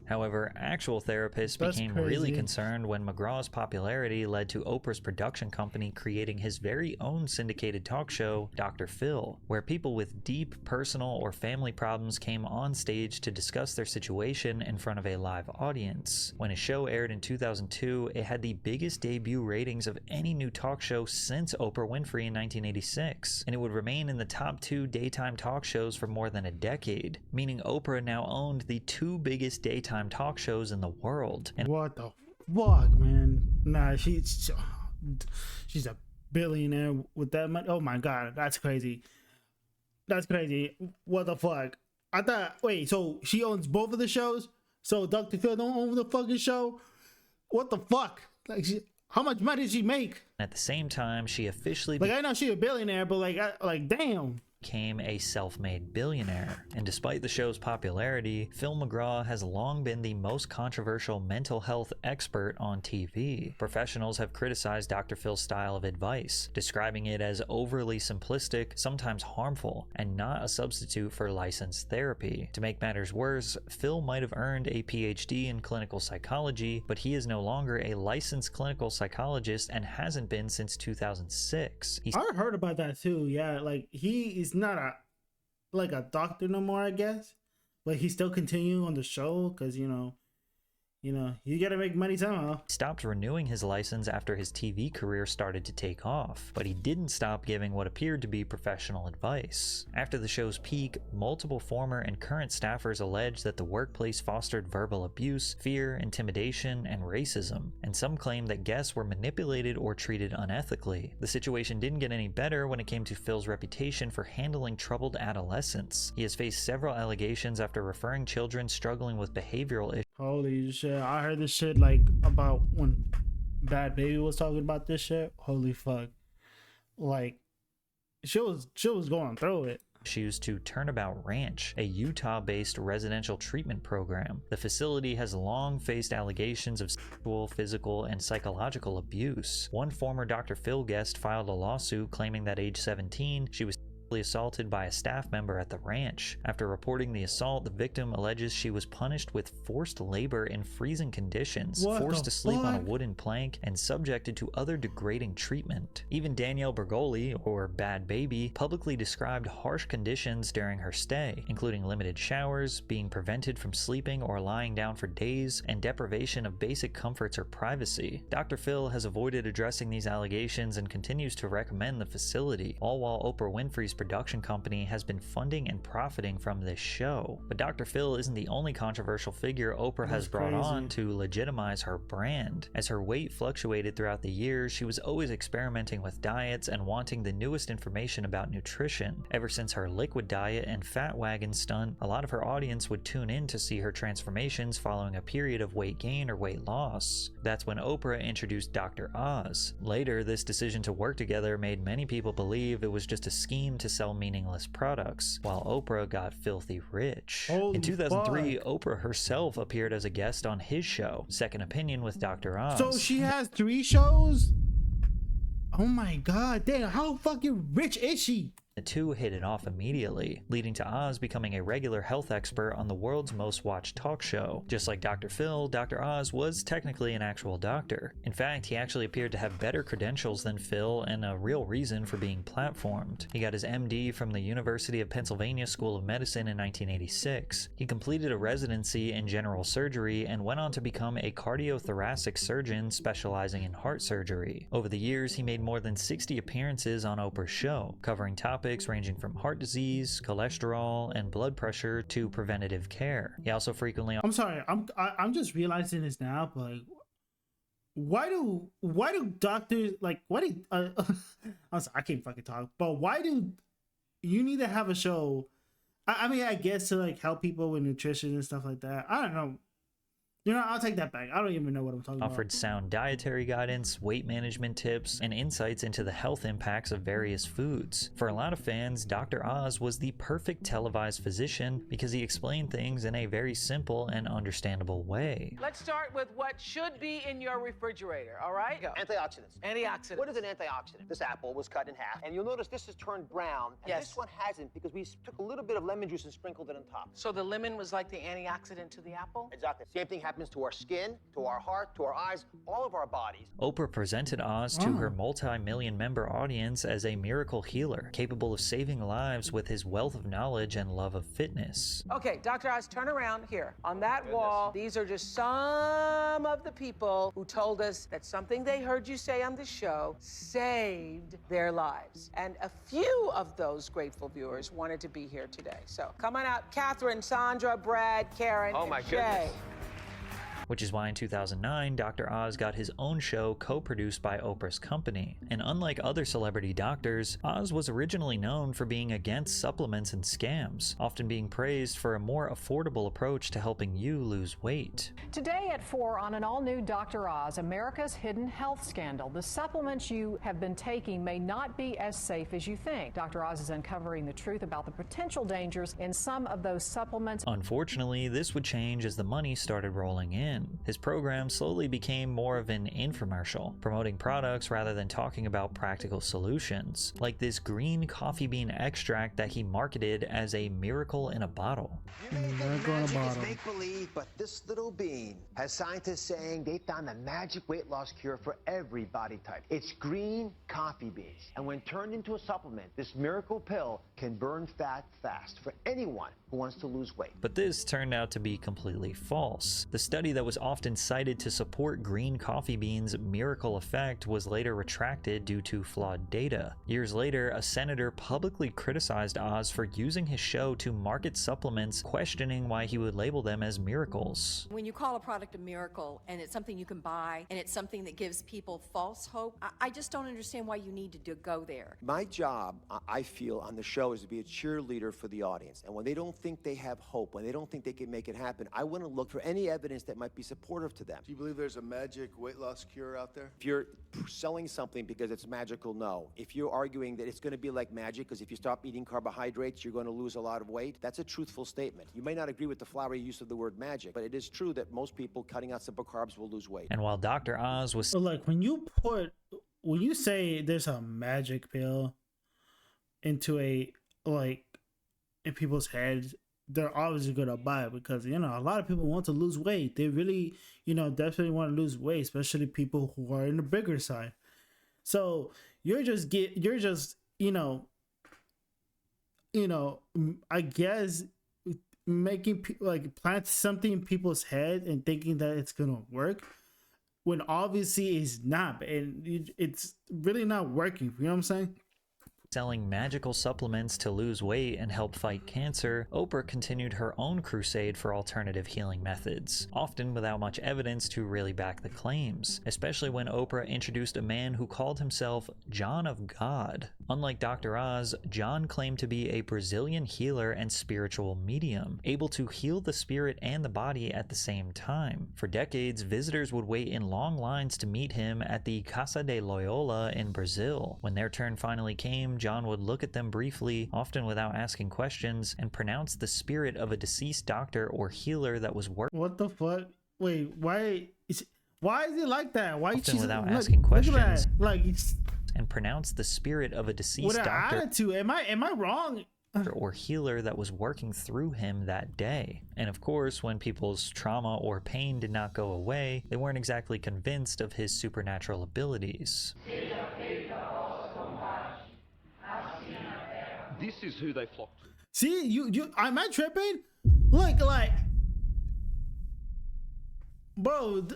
However, actual therapists became really concerned when McGraw's popularity led to Oprah's production company creating his very own syndicated talk show, Dr. Phil, where people with deep personal or family problems came on stage to discuss their situation in front of a live audience. When his show aired in 2002, it had the biggest debut ratings of any new talk show since Oprah Winfrey in 1986, and it would remain in the top 2 daytime talk shows for more than a decade, meaning Oprah now owned the 2 biggest daytime talk shows in the world. And what the fuck, man? Nah, she's a billionaire with that money. Oh my god, that's crazy. That's crazy. What the fuck? I thought, wait, so she owns both of the shows? So Dr. Phil don't own the fucking show? What the fuck? Like, how much money did she make? At the same time, she officially I know she's a billionaire, but like damn. Became a self-made billionaire. And despite the show's popularity, Phil McGraw has long been the most controversial mental health expert on TV. Professionals have criticized Dr. Phil's style of advice, describing it as overly simplistic, sometimes harmful, and not a substitute for licensed therapy. To make matters worse, Phil might have earned a PhD in clinical psychology, but he is no longer a licensed clinical psychologist and hasn't been since 2006. I heard about that too. Yeah, like he is not a doctor no more, I guess, but he's still continuing on the show because you know you gotta make money somehow. He stopped renewing his license after his TV career started to take off, but he didn't stop giving what appeared to be professional advice. After the show's peak, multiple former and current staffers alleged that the workplace fostered verbal abuse, fear, intimidation, and racism, and some claimed that guests were manipulated or treated unethically. The situation didn't get any better when it came to Phil's reputation for handling troubled adolescents. He has faced several allegations after referring children struggling with behavioral issues. Holy shit, I heard this shit like about when Bad Baby was talking about this shit. Holy fuck. Like, she was going through it. Issues to Turnabout Ranch, a Utah-based residential treatment program. The facility has long faced allegations of sexual, physical, and psychological abuse. One former Dr. Phil guest filed a lawsuit claiming that age 17, she was allegedly assaulted by a staff member at the ranch. After reporting the assault, the victim alleges she was punished with forced labor in freezing conditions, forced to sleep on a wooden plank, and subjected to other degrading treatment. Even Danielle Bergoli, or Bad Baby, publicly described harsh conditions during her stay, including limited showers, being prevented from sleeping or lying down for days, and deprivation of basic comforts or privacy. Dr. Phil has avoided addressing these allegations and continues to recommend the facility, all while Oprah Winfrey's production company has been funding and profiting from this show. But Dr. Phil isn't the only controversial figure Oprah has brought on to legitimize her brand. As her weight fluctuated throughout the years, she was always experimenting with diets and wanting the newest information about nutrition. Ever since her liquid diet and fat wagon stunt, a lot of her audience would tune in to see her transformations following a period of weight gain or weight loss. That's when Oprah introduced Dr. Oz. Later, this decision to work together made many people believe it was just a scheme to sell meaningless products, while Oprah got filthy rich. In 2003, Oprah herself appeared as a guest on his show, Second Opinion with Dr. Oz. So she has 3 shows? Oh my god, damn, how fucking rich is she? The two hit it off immediately, leading to Oz becoming a regular health expert on the world's most watched talk show. Just like Dr. Phil, Dr. Oz was technically an actual doctor. In fact, he actually appeared to have better credentials than Phil and a real reason for being platformed. He got his MD from the University of Pennsylvania School of Medicine in 1986. He completed a residency in general surgery and went on to become a cardiothoracic surgeon specializing in heart surgery. Over the years, he made more than 60 appearances on Oprah's show, covering topics ranging from heart disease, cholesterol, and blood pressure to preventative care. He also frequently— I'm sorry, I'm just realizing this now, but like, why do doctors like I'm sorry, I can't fucking talk, but why do you need to have a show? I mean, I guess to like help people with nutrition and stuff like that. I don't know. You know, I'll take that back. I don't even know what I'm talking about. Offered sound dietary guidance, weight management tips, and insights into the health impacts of various foods. For a lot of fans, Dr. Oz was the perfect televised physician because he explained things in a very simple and understandable way. Let's start with what should be in your refrigerator, all right? Go. Antioxidants. Antioxidants. What is an antioxidant? This apple was cut in half, and you'll notice this has turned brown, and this one hasn't because we took a little bit of lemon juice and sprinkled it on top. So the lemon was like the antioxidant to the apple? Exactly. Same thing happens to our skin, to our heart, to our eyes, all of our bodies. Oprah presented Oz to her multi-million member audience as a miracle healer, capable of saving lives with his wealth of knowledge and love of fitness. Okay, Dr. Oz, turn around here. On that wall, these are just some of the people who told us that something they heard you say on the show saved their lives. And a few of those grateful viewers wanted to be here today. So come on out, Catherine, Sandra, Brad, Karen, and Shay. Which is why in 2009, Dr. Oz got his own show co-produced by Oprah's company. And unlike other celebrity doctors, Oz was originally known for being against supplements and scams, often being praised for a more affordable approach to helping you lose weight. Today at 4 on an all-new Dr. Oz, America's hidden health scandal. The supplements you have been taking may not be as safe as you think. Dr. Oz is uncovering the truth about the potential dangers in some of those supplements. Unfortunately, this would change as the money started rolling in. His program slowly became more of an infomercial, promoting products rather than talking about practical solutions, like this green coffee bean extract that he marketed as a miracle in a bottle. You may think magic is make-believe, but this little bean has scientists saying they found the magic weight loss cure for every body type. It's green coffee beans, and when turned into a supplement, this miracle pill can burn fat fast for anyone who wants to lose weight. But this turned out to be completely false. The study that was often cited to support green coffee beans' miracle effect was later retracted due to flawed data. Years later, a senator publicly criticized Oz for using his show to market supplements, questioning why he would label them as miracles. When you call a product a miracle and it's something you can buy and it's something that gives people false hope, I just don't understand why you need to go there. My job, I feel, on the show is to be a cheerleader for the audience. And when they don't think they have hope, when they don't think they can make it happen, I want to look for any evidence that might be supportive to them. Do you believe there's a magic weight loss cure out there? If you're selling something because it's magical, no. If you're arguing that it's going to be like magic because if you stop eating carbohydrates, you're going to lose a lot of weight, that's a truthful statement. You may not agree with the flowery use of the word magic, but it is true that most people cutting out simple carbs will lose weight. And while Dr. Oz was— So like when you say there's a magic pill into a like in people's heads, they're obviously gonna buy it because a lot of people want to lose weight. They really, definitely want to lose weight, especially people who are in the bigger side. So you're just I guess making plant something in people's head and thinking that it's gonna work when obviously it's not, and it's really not working. You know what I'm saying? Selling magical supplements to lose weight and help fight cancer, Oprah continued her own crusade for alternative healing methods, often without much evidence to really back the claims, especially when Oprah introduced a man who called himself John of God. Unlike Dr. Oz, John claimed to be a Brazilian healer and spiritual medium, able to heal the spirit and the body at the same time. For decades, visitors would wait in long lines to meet him at the Casa de Loyola in Brazil. When their turn finally came, John would look at them briefly, often without asking questions, and pronounce the spirit of a deceased doctor or healer that was working. What the fuck? Wait, why is it like that? Why often without asking questions? And pronounce the spirit of a deceased with an doctor. Attitude. Am I wrong? Or healer that was working through him that day. And of course, when people's trauma or pain did not go away, they weren't exactly convinced of his supernatural abilities. This is who they flocked to. See, you am I tripping? Look, bro,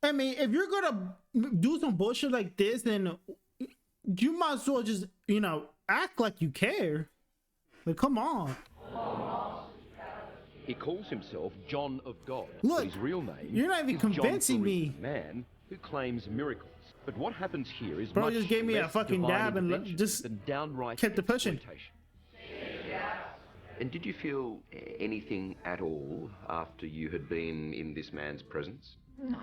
I mean, if you're gonna do some bullshit like this, then you might as well just, act like you care. Like, come on. He calls himself John of God. Look, but his real name you're not even is convincing John me. Man who claims miracles. But what happens here is bro just gave me a fucking dab and just downright kept the pushing. And did you feel anything at all after you had been in this man's presence? No,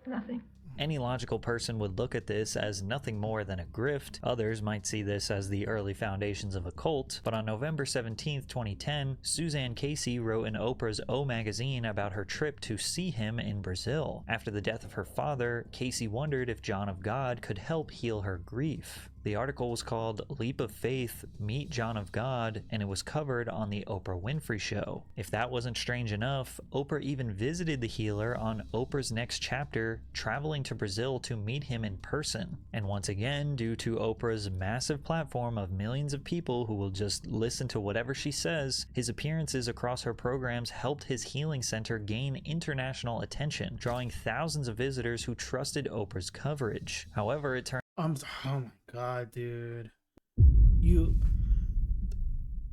nothing. Any logical person would look at this as nothing more than a grift. Others might see this as the early foundations of a cult. But on November 17th, 2010, Suzanne Casey wrote in Oprah's O magazine about her trip to see him in Brazil. After the death of her father, Casey wondered if John of God could help heal her grief. The article was called Leap of Faith, Meet John of God, and it was covered on the Oprah Winfrey Show. If that wasn't strange enough, Oprah even visited the healer on Oprah's next chapter, traveling to Brazil to meet him in person. And once again, due to Oprah's massive platform of millions of people who will just listen to whatever she says, his appearances across her programs helped his healing center gain international attention, drawing thousands of visitors who trusted Oprah's coverage. However, it turned oh my god, dude.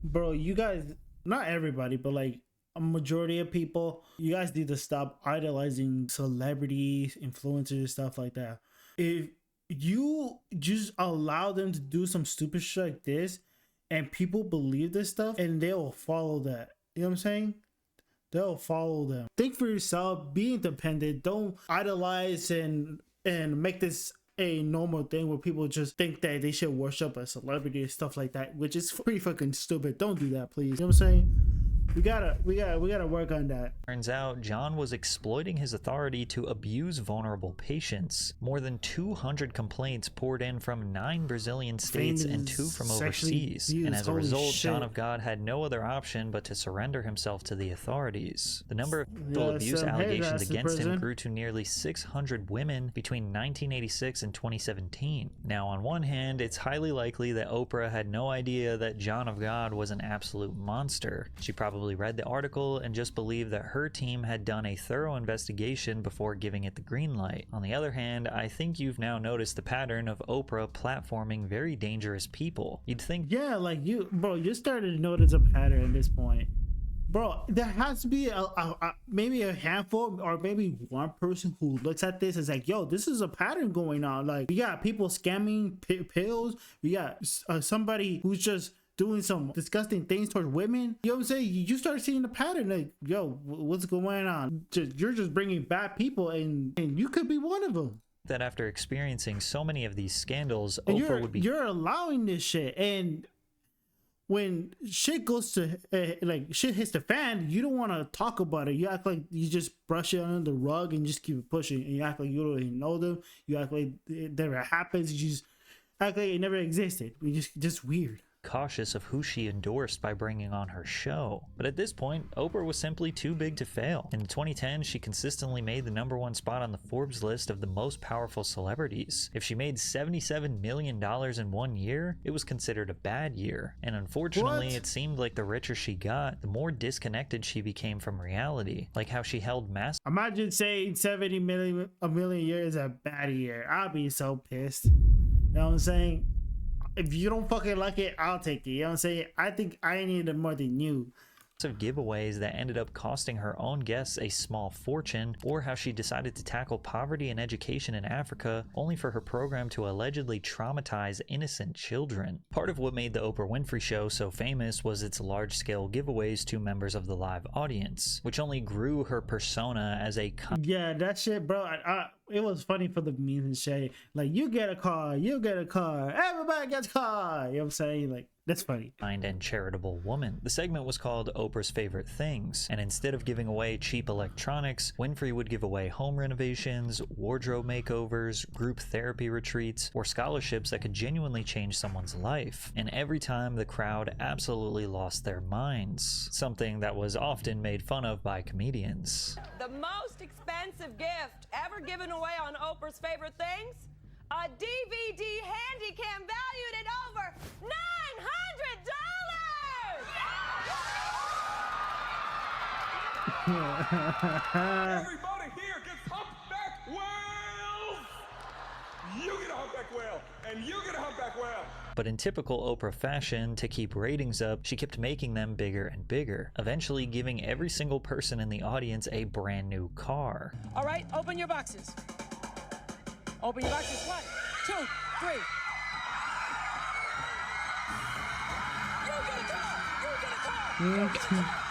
Bro, you guys, not everybody, but a majority of people, you guys need to stop idolizing celebrities, influencers, stuff like that. If you just allow them to do some stupid shit like this and people believe this stuff and they'll follow that. You know what I'm saying? They'll follow them. Think for yourself, be independent. Don't idolize and make this a normal thing where people just think that they should worship a celebrity and stuff like that, which is pretty fucking stupid. Don't do that, please. You know what I'm saying? We gotta work on that. Turns out John was exploiting his authority to abuse vulnerable patients. More than 200 complaints poured in from 9 Brazilian states and 2 from overseas. And as a result, John of God had no other option but to surrender himself to the authorities. The number of sexual abuse allegations against him grew to nearly 600 women between 1986 and 2017. Now, on one hand, it's highly likely that Oprah had no idea that John of God was an absolute monster. She probably read the article and just believed that her team had done a thorough investigation before giving it the green light. On the other hand, I think you've now noticed the pattern of Oprah platforming very dangerous people. You'd think, yeah, you're starting to notice a pattern at this point. Bro, there has to be maybe a handful or maybe one person who looks at this and is like, yo, this is a pattern going on. Like, we got people scamming pills. We got somebody who's just doing some disgusting things towards women. You know what I'm saying? You start seeing the pattern, like, yo, what's going on? You're just bringing bad people, and you could be one of them. That after experiencing so many of these scandals, Oprah would be... You're allowing this shit, and when shit goes to, shit hits the fan, you don't want to talk about it. You act like you just brush it under the rug and just keep pushing, and you act like you don't even know them. You act like it never happens. You just act like it never existed. Just weird. cautious of who she endorsed by bringing on her show. But at this point, Oprah was simply too big to fail. In the 2010s, she consistently made the #1 spot on the Forbes list of the most powerful celebrities. If she made $77 million in 1 year, it was considered a bad year. And unfortunately, it seemed like the richer she got, the more disconnected she became from reality, like how she held mass. Imagine saying 70 million a million years a bad year. I'll be so pissed. You know what I'm saying? If you don't fucking like it, I'll take it. You know what I'm saying? I think I need it more than you. Of giveaways that ended up costing her own guests a small fortune, or how she decided to tackle poverty and education in Africa only for her program to allegedly traumatize innocent children. Part of what made the Oprah Winfrey Show so famous was its large-scale giveaways to members of the live audience, which only grew her persona as a yeah, that shit, bro. It was funny for the memes and shit. Like, you get a car, you get a car, everybody gets a car. You know what I'm saying? Like, that's funny. Kind and charitable woman. The segment was called Oprah's Favorite Things, and instead of giving away cheap electronics, Winfrey would give away home renovations, wardrobe makeovers, group therapy retreats, or scholarships that could genuinely change someone's life. And every time, the crowd absolutely lost their minds, something that was often made fun of by comedians. The most expensive gift ever given away on Oprah's Favorite Things? A DVD handycam valued at over $900! Everybody here gets humpback whales! You get a humpback whale, and you get a humpback whale! But in typical Oprah fashion, to keep ratings up, she kept making them bigger and bigger, eventually giving every single person in the audience a brand new car. All right, open your boxes. Open your boxes. 1, 2, 3. You get a car! You get a car! You get a car!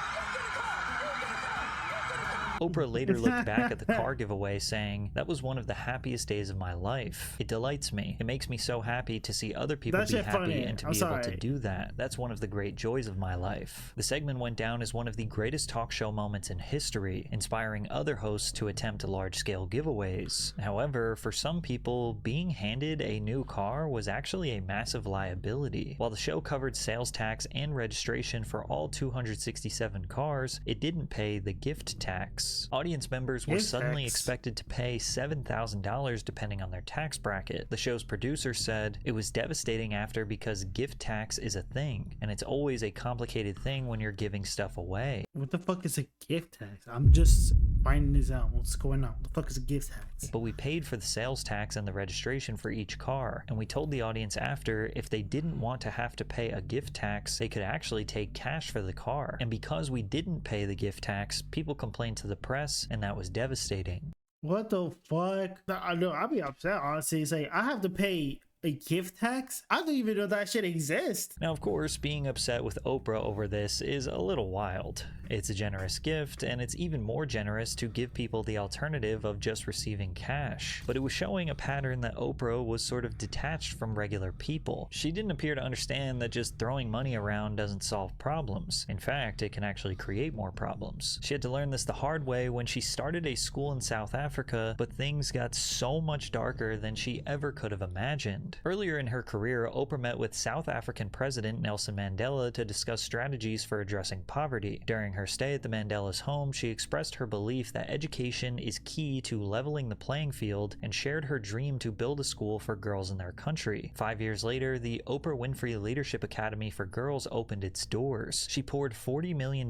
Oprah later looked back at the car giveaway saying, "That was one of the happiest days of my life. It delights me. It makes me so happy to see other people be happy and to be able to do that. That's one of the great joys of my life." The segment went down as one of the greatest talk show moments in history, inspiring other hosts to attempt large-scale giveaways. However, for some people, being handed a new car was actually a massive liability. While the show covered sales tax and registration for all 267 cars, it didn't pay the gift tax. Audience members were suddenly expected to pay $7,000 depending on their tax bracket. The show's producer said, "It was devastating after because gift tax is a thing, and it's always a complicated thing when you're giving stuff away." What the fuck is a gift tax? I'm just finding this out. What's going on? What the fuck is a gift tax? But we paid for the sales tax and the registration for each car, and we told the audience after if they didn't want to have to pay a gift tax, they could actually take cash for the car. And because we didn't pay the gift tax, people complained to the press, and that was devastating. What the fuck? I know, I'll be upset, honestly. It's like, I have to pay a gift tax? I don't even know that shit exists. Now, of course, being upset with Oprah over this is a little wild. It's a generous gift, and it's even more generous to give people the alternative of just receiving cash. But it was showing a pattern that Oprah was sort of detached from regular people. She didn't appear to understand that just throwing money around doesn't solve problems. In fact, it can actually create more problems. She had to learn this the hard way when she started a school in South Africa, but things got so much darker than she ever could have imagined. Earlier in her career, Oprah met with South African President Nelson Mandela to discuss strategies for addressing poverty. During her stay at the Mandela's home, she expressed her belief that education is key to leveling the playing field and shared her dream to build a school for girls in their country. 5 years later, the Oprah Winfrey Leadership Academy for Girls opened its doors. She poured $40 million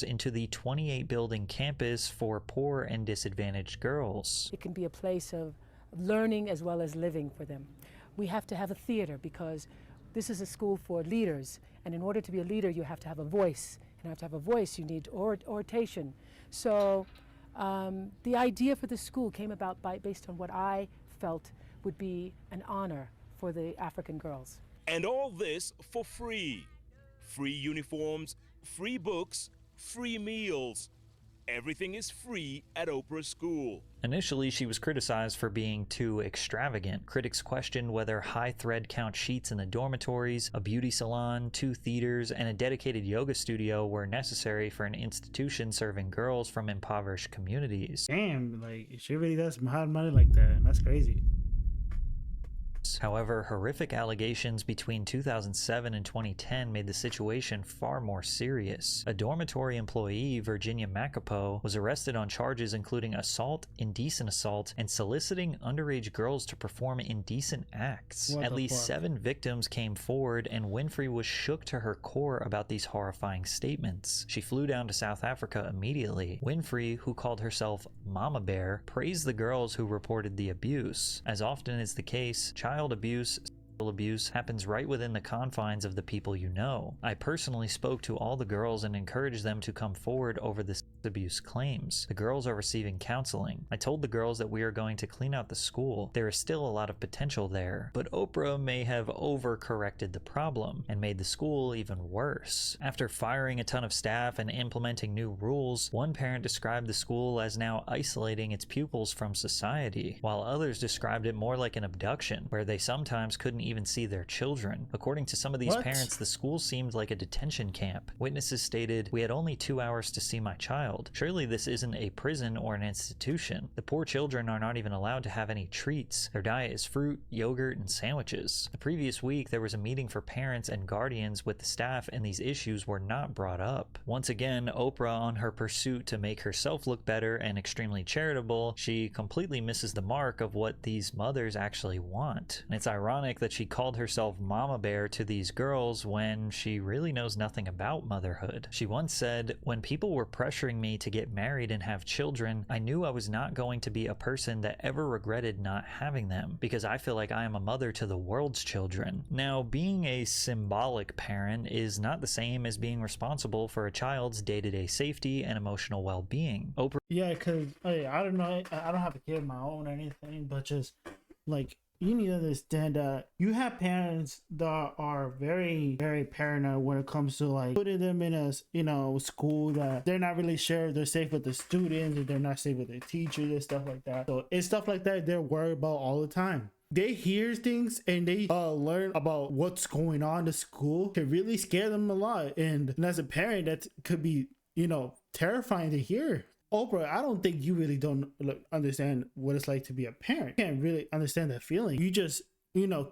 into the 28-building campus for poor and disadvantaged girls. It can be a place of learning as well as living for them. We have to have a theater because this is a school for leaders, and in order to be a leader, you have to have a voice. And to have a voice, you need oration. So the idea for the school came about based on what I felt would be an honor for the African girls. And all this for free. Free uniforms, free books, free meals. Everything is free at Oprah's school. Initially, she was criticized for being too extravagant. Critics questioned whether high thread count sheets in the dormitories, a beauty salon, 2 theaters, and a dedicated yoga studio were necessary for an institution serving girls from impoverished communities. Damn, like, she really does hide money like that, and that's crazy. However, horrific allegations between 2007 and 2010 made the situation far more serious. A dormitory employee, Virginia Macapo, was arrested on charges including assault, indecent assault, and soliciting underage girls to perform indecent acts. At least 7 victims came forward, and Winfrey was shook to her core about these horrifying statements. She flew down to South Africa immediately. Winfrey, who called herself Mama Bear, praised the girls who reported the abuse. As often is the case, child abuse, sexual abuse happens right within the confines of the people you know. I personally spoke to all the girls and encouraged them to come forward over the abuse claims. The girls are receiving counseling. I told the girls that we are going to clean out the school. There is still a lot of potential there, but Oprah may have overcorrected the problem and made the school even worse. After firing a ton of staff and implementing new rules, one parent described the school as now isolating its pupils from society, while others described it more like an abduction, where they sometimes couldn't even see their children. According to some of these parents, the school seemed like a detention camp. Witnesses stated, "We had only 2 hours to see my child. Surely this isn't a prison or an institution. The poor children are not even allowed to have any treats. Their diet is fruit, yogurt, and sandwiches." The previous week, there was a meeting for parents and guardians with the staff, and these issues were not brought up. Once again, Oprah, on her pursuit to make herself look better and extremely charitable, she completely misses the mark of what these mothers actually want. And it's ironic that she called herself Mama Bear to these girls when she really knows nothing about motherhood. She once said, "When people were pressuring me to get married and have children, I knew I was not going to be a person that ever regretted not having them, because I feel like I am a mother to the world's children." Now, being a symbolic parent is not the same as being responsible for a child's day-to-day safety and emotional well-being. Oprah— Yeah, because I don't know, I don't have a kid of my own or anything, but just like, you need to understand that you have parents that are very, very paranoid when it comes to like putting them in a, school that they're not really sure they're safe with the students, or they're not safe with the teachers and stuff like that. So it's stuff like that they're worried about all the time. They hear things and they learn about what's going on in the school. Can really scare them a lot. And as a parent, that could be, terrifying to hear. Oprah, I don't think you really don't understand what it's like to be a parent. You can't really understand that feeling. You just,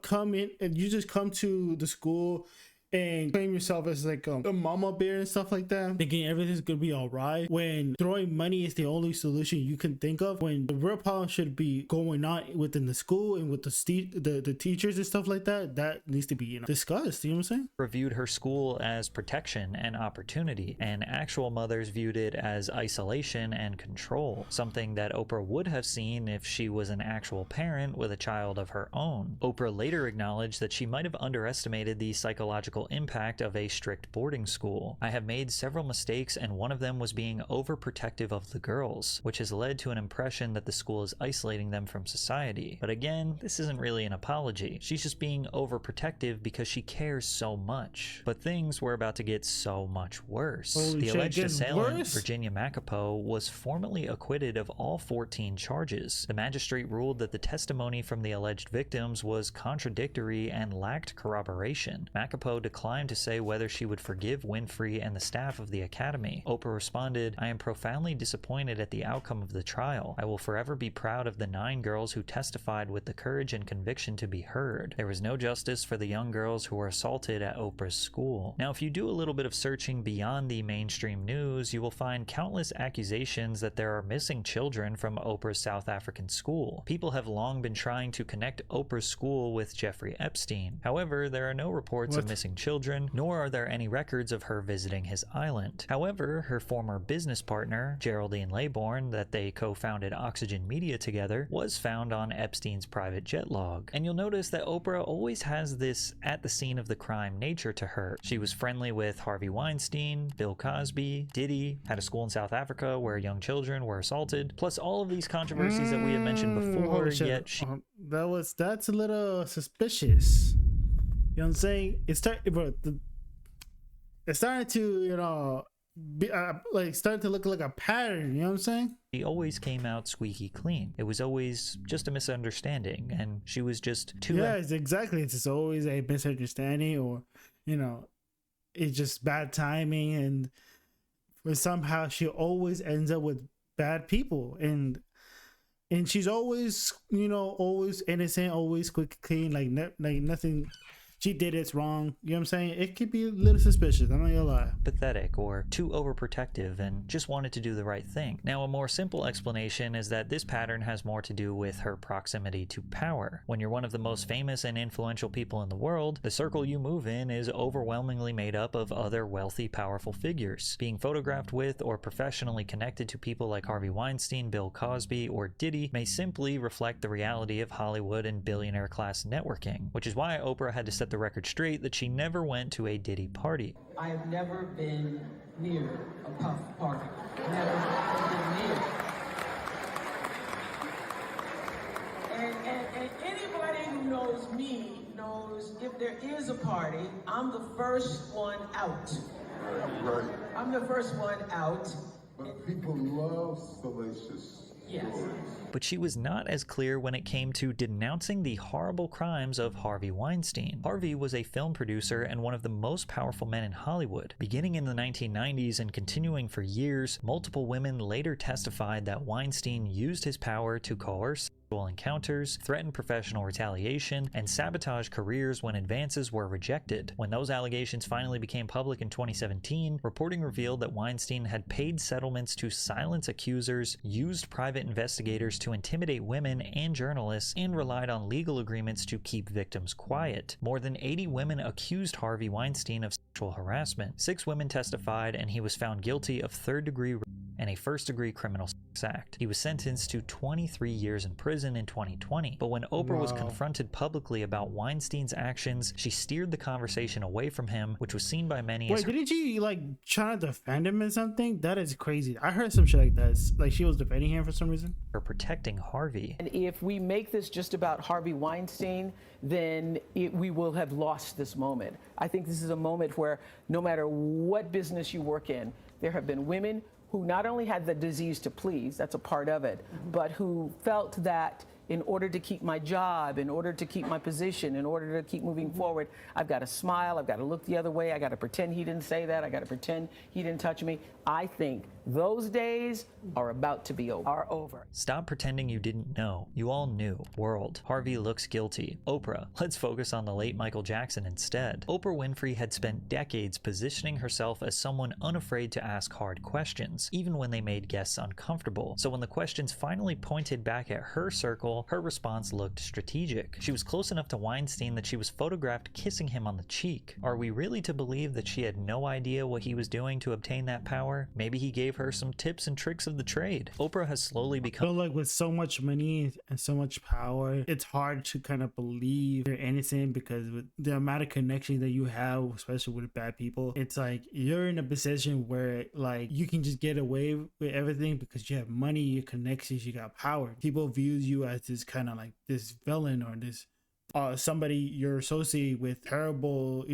come in and you just come to the school and claim yourself as like a mama bear and stuff like that, thinking everything's gonna be all right, when throwing money is the only solution you can think of, when the real problem should be going on within the school and with the teachers and stuff like that. That needs to be discussed. You know what I'm saying? Viewed her school as protection and opportunity, and actual mothers viewed it as isolation and control, something that Oprah would have seen if she was an actual parent with a child of her own. Oprah later acknowledged that she might have underestimated the psychological impact of a strict boarding school. "I have made several mistakes, and one of them was being overprotective of the girls, which has led to an impression that the school is isolating them from society. But again, this isn't really an apology. She's just being overprotective because she cares so much." But things were about to get so much worse. The alleged assailant, Virginia Macapo, was formally acquitted of all 14 charges. The magistrate ruled that the testimony from the alleged victims was contradictory and lacked corroboration. Macapo declined to say whether she would forgive Winfrey and the staff of the academy. Oprah responded, "I am profoundly disappointed at the outcome of the trial. I will forever be proud of the 9 girls who testified with the courage and conviction to be heard. There was no justice for the young girls who were assaulted at Oprah's school." Now, if you do a little bit of searching beyond the mainstream news, you will find countless accusations that there are missing children from Oprah's South African school. People have long been trying to connect Oprah's school with Jeffrey Epstein. However, there are no reports of missing children, nor are there any records of her visiting his island. However, her former business partner, Geraldine Laybourne, that they co-founded Oxygen Media together, was found on Epstein's private jet log. And you'll notice that Oprah always has this at the scene of the crime nature to her. She was friendly with Harvey Weinstein, Bill Cosby, Diddy, had a school in South Africa where young children were assaulted, plus all of these controversies that we have mentioned before, yet she... That's a little suspicious. You know what I'm saying? It's starting to, starting to look like a pattern. You know what I'm saying? She always came out squeaky clean. It was always just a misunderstanding, and she was just too... Yes, exactly. It's just always a misunderstanding, or, it's just bad timing, and somehow she always ends up with bad people. And and she's always, always innocent, always quick, clean, like nothing she did it's wrong. You know what I'm saying? It could be a little suspicious. I'm not gonna lie. Pathetic or too overprotective and just wanted to do the right thing. Now, a more simple explanation is that this pattern has more to do with her proximity to power. When you're one of the most famous and influential people in the world, the circle you move in is overwhelmingly made up of other wealthy, powerful figures. Being photographed with or professionally connected to people like Harvey Weinstein, Bill Cosby, or Diddy may simply reflect the reality of Hollywood and billionaire class networking, which is why Oprah had to set the record straight that she never went to a Diddy party. I have never been near a Puff party. Never been near. And anybody who knows me knows if there is a party, I'm the first one out. Right. I'm the first one out. But people love salacious stories. But she was not as clear when it came to denouncing the horrible crimes of Harvey Weinstein. Harvey was a film producer and one of the most powerful men in Hollywood. Beginning in the 1990s and continuing for years, multiple women later testified that Weinstein used his power to coerce sexual encounters, threaten professional retaliation, and sabotage careers when advances were rejected. When those allegations finally became public in 2017, reporting revealed that Weinstein had paid settlements to silence accusers, used private investigators to intimidate women and journalists, and relied on legal agreements to keep victims quiet. More than 80 women accused Harvey Weinstein of sexual harassment. 6 women testified, and he was found guilty of third-degree rape and a first-degree criminal sex act. He was sentenced to 23 years in prison in 2020. But when Oprah was confronted publicly about Weinstein's actions, she steered the conversation away from him, which was seen by many as... Wait, didn't she try to defend him or something? That is crazy. I heard some shit like that. Like she was defending him for some reason. For protecting Harvey. And if we make this just about Harvey Weinstein, then we will have lost this moment. I think this is a moment where no matter what business you work in, there have been women who not only had the disease to please, that's a part of it, but who felt that in order to keep my job, in order to keep my position, in order to keep moving forward, I've got to smile, I've got to look the other way, I got to pretend he didn't say that, I got to pretend he didn't touch me. I think those days are about to be over. Are over. Stop pretending you didn't know. You all knew. World. Harvey looks guilty. Oprah. Let's focus on the late Michael Jackson instead. Oprah Winfrey had spent decades positioning herself as someone unafraid to ask hard questions, even when they made guests uncomfortable. So when the questions finally pointed back at her circle, her response looked strategic. She was close enough to Weinstein that she was photographed kissing him on the cheek. Are we really to believe that she had no idea what he was doing to obtain that power? Maybe he gave her some tips and tricks of the trade. Oprah has slowly become... So like with so much money and so much power, it's hard to kind of believe you're innocent because with the amount of connection that you have, especially with bad people, it's like you're in a position where like you can just get away with everything because you have money, your connections, you got power. People view you as this kind of like this villain or this somebody you're associated with terrible,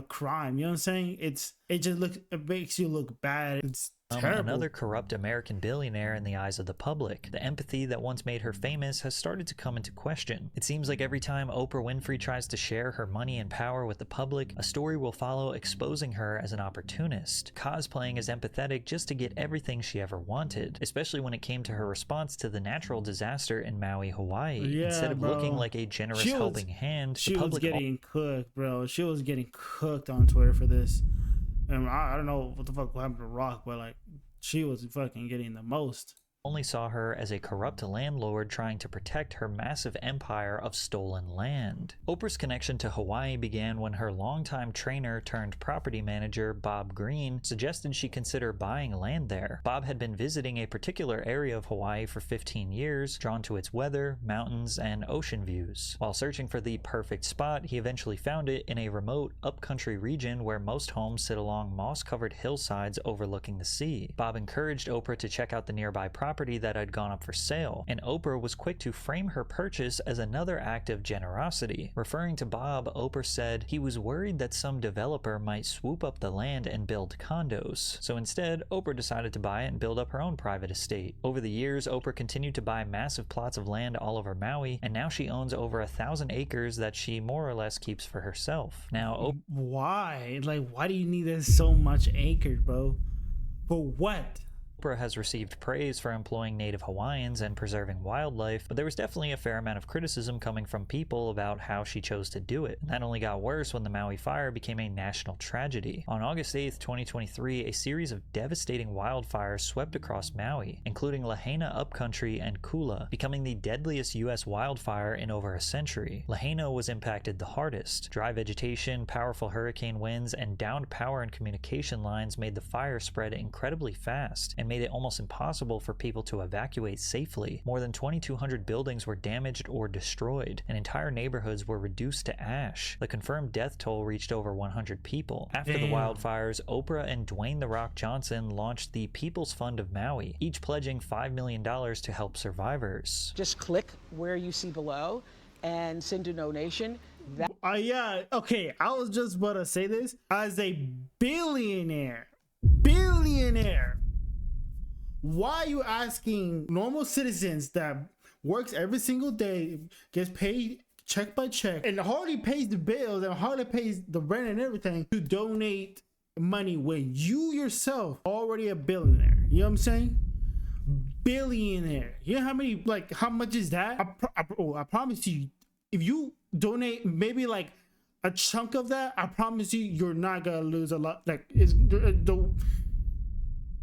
crime. You know what I'm saying? It makes you look bad. It's terrible. Another corrupt American billionaire in the eyes of the public. The empathy that once made her famous has started to come into question. It seems like every time Oprah Winfrey tries to share her money and power with the public, a story will follow exposing her as an opportunist, cosplaying as empathetic just to get everything she ever wanted, especially when it came to her response to the natural disaster in Maui, Hawaii. Yeah, instead of bro. looking like a generous helping hand, she the was public getting cooked, bro. She was getting cooked on Twitter for this. And I don't know what the fuck happened to Rock, but like she was fucking getting the most. Only saw her as a corrupt landlord trying to protect her massive empire of stolen land. Oprah's connection to Hawaii began when her longtime trainer turned property manager, Bob Green, suggested she consider buying land there. Bob had been visiting a particular area of Hawaii for 15 years, drawn to its weather, mountains, and ocean views. While searching for the perfect spot, he eventually found it in a remote, upcountry region where most homes sit along moss-covered hillsides overlooking the sea. Bob encouraged Oprah to check out the nearby property that had gone up for sale, and Oprah was quick to frame her purchase as another act of generosity. Referring to Bob, Oprah said he was worried that some developer might swoop up the land and build condos. So instead, Oprah decided to buy it and build up her own private estate. Over the years, Oprah continued to buy massive plots of land all over Maui, and now she owns over 1,000 acres that she more or less keeps for herself. Now, why? Like, why do you need so much acres, bro? For what? Oprah has received praise for employing native Hawaiians and preserving wildlife, but there was definitely a fair amount of criticism coming from people about how she chose to do it. And that only got worse when the Maui fire became a national tragedy. On August 8th, 2023, a series of devastating wildfires swept across Maui, including Lahaina Upcountry and Kula, becoming the deadliest U.S. wildfire in over a century. Lahaina was impacted the hardest. Dry vegetation, powerful hurricane winds, and downed power and communication lines made the fire spread incredibly fast and made it almost impossible for people to evacuate safely. More than 2,200 buildings were damaged or destroyed, and entire neighborhoods were reduced to ash. The confirmed death toll reached over 100 people. After the wildfires, Oprah and Dwayne "The Rock" Johnson launched the People's Fund of Maui, each pledging $5 million to help survivors. Just click where you see below and send a donation. Yeah, okay, I was just about to say this. As a billionaire, why are you asking normal citizens that works every single day, gets paid check by check, and hardly pays the bills and hardly pays the rent and everything, to donate money when you yourself already a billionaire? You know what I'm saying? Billionaire. You know how many, like, how much is that? I promise you, if you donate maybe like a chunk of that, I promise you, you're not gonna lose a lot. Like,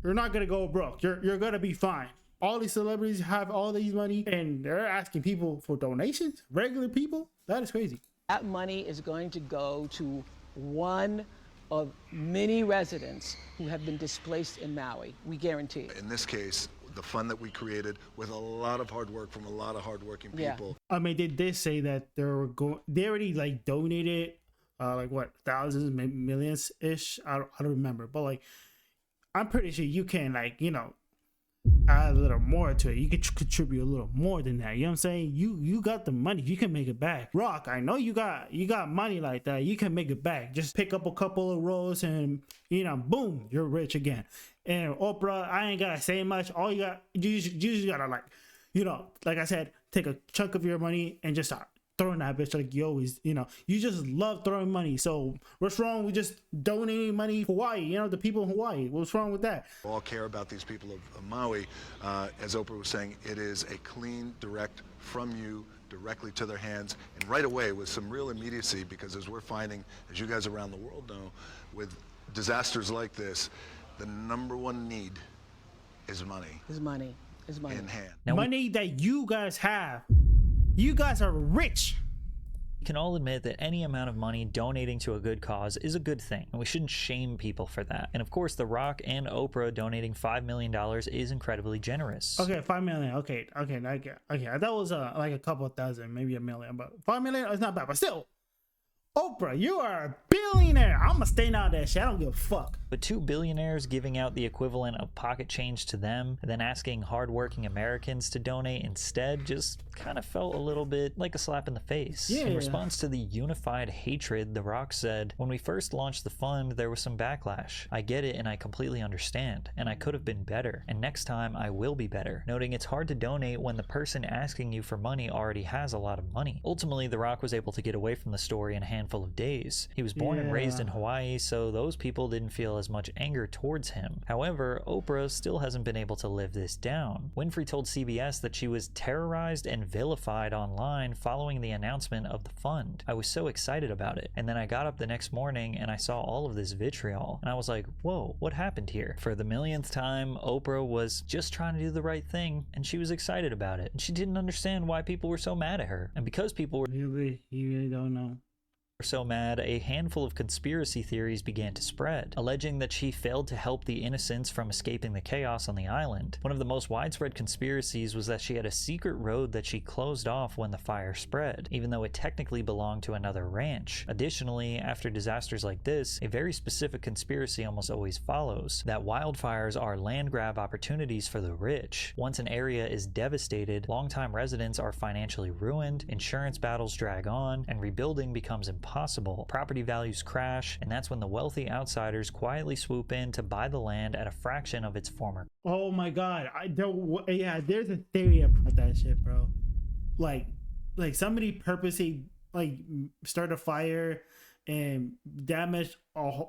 you're not gonna go broke. You're gonna be fine. All these celebrities have all these money and they're asking people for donations. Regular people, that is crazy. That money is going to go to one of many residents who have been displaced in Maui. We guarantee it. In this case, the fund that we created with a lot of hard work from a lot of hardworking people. I mean, they did say that they already like donated like what, thousands, maybe millions ish. I don't remember, but like, I'm pretty sure you can, like, you know, add a little more to it. You can contribute a little more than that. You know what I'm saying? You got the money. You can make it back. Rock, I know you got money like that. You can make it back. Just pick up a couple of rolls and, you know, boom, you're rich again. And Oprah, I ain't gotta say much. All you just gotta, like, you know, like I said, take a chunk of your money and just start throwing that bitch like you always, you know, you just love throwing money. So what's wrong with just donating money for Hawaii? You know, the people in Hawaii, what's wrong with that? We all care about these people of Maui. As Oprah was saying, it is a clean, direct from you directly to their hands, and right away with some real immediacy, because as we're finding, as you guys around the world know, with disasters like this, the number one need is money. Is money. In hand. Now, money that you guys have. You guys are rich. We can all admit that any amount of money donating to a good cause is a good thing, and we shouldn't shame people for that. And of course, The Rock and Oprah donating $5 million is incredibly generous. Okay, 5 million. Okay. I thought it was like a couple of thousand, maybe a million, but 5 million is not bad. But still, Oprah, you are a billionaire. I'm gonna stay out of that shit. I don't give a fuck. But two billionaires giving out the equivalent of pocket change to them, and then asking hardworking Americans to donate instead, just kind of felt a little bit like a slap in the face. Yeah. In response to the unified hatred, The Rock said, "When we first launched the fund, there was some backlash. I get it and I completely understand, and I could have been better, and next time I will be better," noting it's hard to donate when the person asking you for money already has a lot of money. Ultimately, The Rock was able to get away from the story in a handful of days. He was born and raised in Hawaii, so those people didn't feel as much anger towards him. However, Oprah still hasn't been able to live this down. Winfrey told CBS that she was terrorized and vilified online following the announcement of the fund. "I was so excited about it, and then I got up the next morning and I saw all of this vitriol, and I was like, whoa, what happened here?" For the millionth time, Oprah was just trying to do the right thing, and she was excited about it, and she didn't understand why people were so mad at her. And because people were You really don't know. so mad, a handful of conspiracy theories began to spread, alleging that she failed to help the innocents from escaping the chaos on the island. One of the most widespread conspiracies was that she had a secret road that she closed off when the fire spread, even though it technically belonged to another ranch. Additionally, after disasters like this, a very specific conspiracy almost always follows, that wildfires are land grab opportunities for the rich. Once an area is devastated, longtime residents are financially ruined, insurance battles drag on, and rebuilding becomes impossible. Property values crash, and that's when the wealthy outsiders quietly swoop in to buy the land at a fraction of its former. Oh my god, there's a theory about that shit, bro. Like somebody purposely like start a fire and damage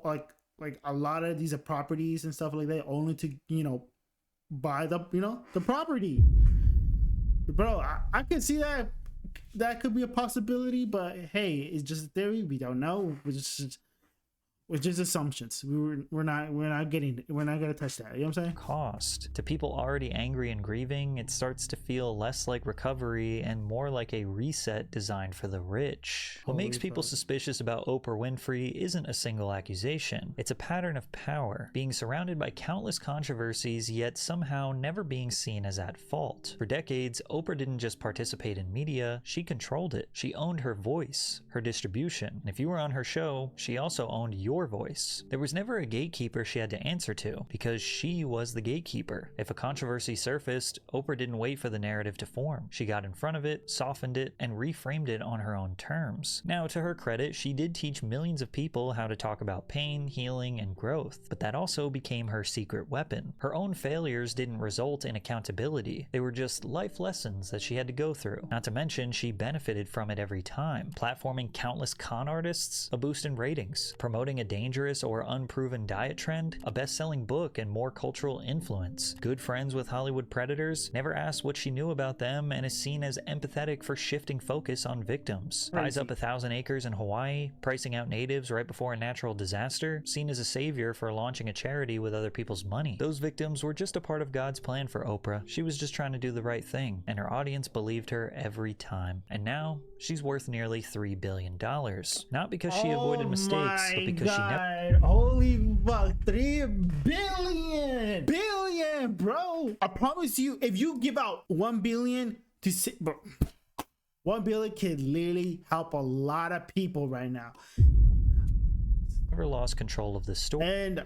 like a lot of these properties and stuff like that, only to, you know, buy the, you know, the property. Bro, I can see that could be a possibility, but hey, it's just a theory. We don't know. We're just assumptions. We're not gonna touch that. You know what I'm saying? Cost. To people already angry and grieving, it starts to feel less like recovery and more like a reset designed for the rich. What makes people suspicious about Oprah Winfrey isn't a single accusation. It's a pattern of power, being surrounded by countless controversies, yet somehow never being seen as at fault. For decades, Oprah didn't just participate in media, she controlled it. She owned her voice, her distribution. And if you were on her show, she also owned your voice. There was never a gatekeeper she had to answer to, because she was the gatekeeper. If a controversy surfaced, Oprah didn't wait for the narrative to form. She got in front of it, softened it, and reframed it on her own terms. Now, to her credit, she did teach millions of people how to talk about pain, healing, and growth, but that also became her secret weapon. Her own failures didn't result in accountability. They were just life lessons that she had to go through. Not to mention, she benefited from it every time, platforming countless con artists, a boost in ratings, promoting a dangerous or unproven diet trend, a best-selling book, and more cultural influence. Good friends with Hollywood predators, never asked what she knew about them, and is seen as empathetic for shifting focus on victims. Buys up 1,000 acres in Hawaii, pricing out natives right before a natural disaster, seen as a savior for launching a charity with other people's money. Those victims were just a part of God's plan for Oprah. She was just trying to do the right thing, and her audience believed her every time. And now, she's worth nearly $3 billion. Not because she avoided mistakes, but because she never... Holy fuck, 3 billion, bro. I promise you, if you give out 1 billion to sit, bro, 1 billion can literally help a lot of people right now. Never lost control of the story. And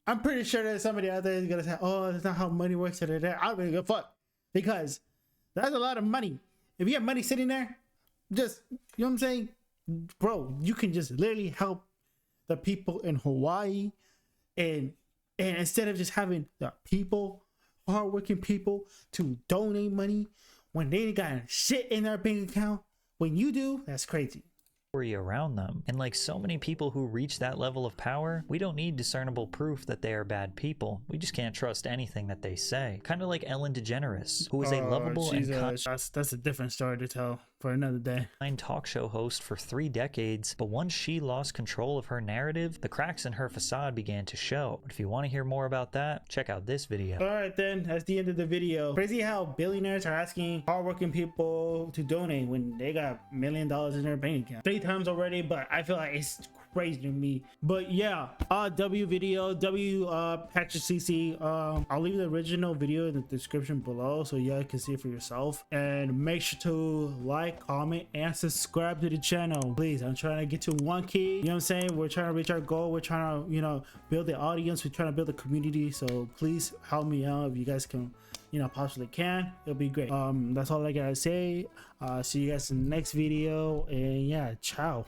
I'm pretty sure that somebody out there is gonna say, oh, that's not how money works. I don't really give a fuck, because that's a lot of money. If you have money sitting there, just, you know what I'm saying, bro, you can just literally help the people in Hawaii, and instead of just having the people, hardworking people, to donate money when they ain't got shit in their bank account, when you do, that's crazy. Around them. And like so many people who reach that level of power, we don't need discernible proof that they are bad people. We just can't trust anything that they say. Kind of like Ellen DeGeneres, who is a lovable and that's a different story to tell for another day. Talk show host for 3 decades, but once she lost control of her narrative, the cracks in her facade began to show. But if you want to hear more about that, check out this video. Alright then, that's the end of the video. Crazy how billionaires are asking hardworking people to donate when they got $1 million in their bank account. 3 times already, but I feel like it's crazy to me. But yeah, W video, Patrick CC. I'll leave the original video in the description below so you can see it for yourself, and make sure to like, comment, and subscribe to the channel, please. I'm trying to get to 1K. You know what I'm saying? We're trying to reach our goal. We're trying to, you know, build the audience. We're trying to build a community, so please help me out if you guys can, you know, possibly can. It'll be great. That's all I gotta say. See you guys in the next video, and yeah, ciao.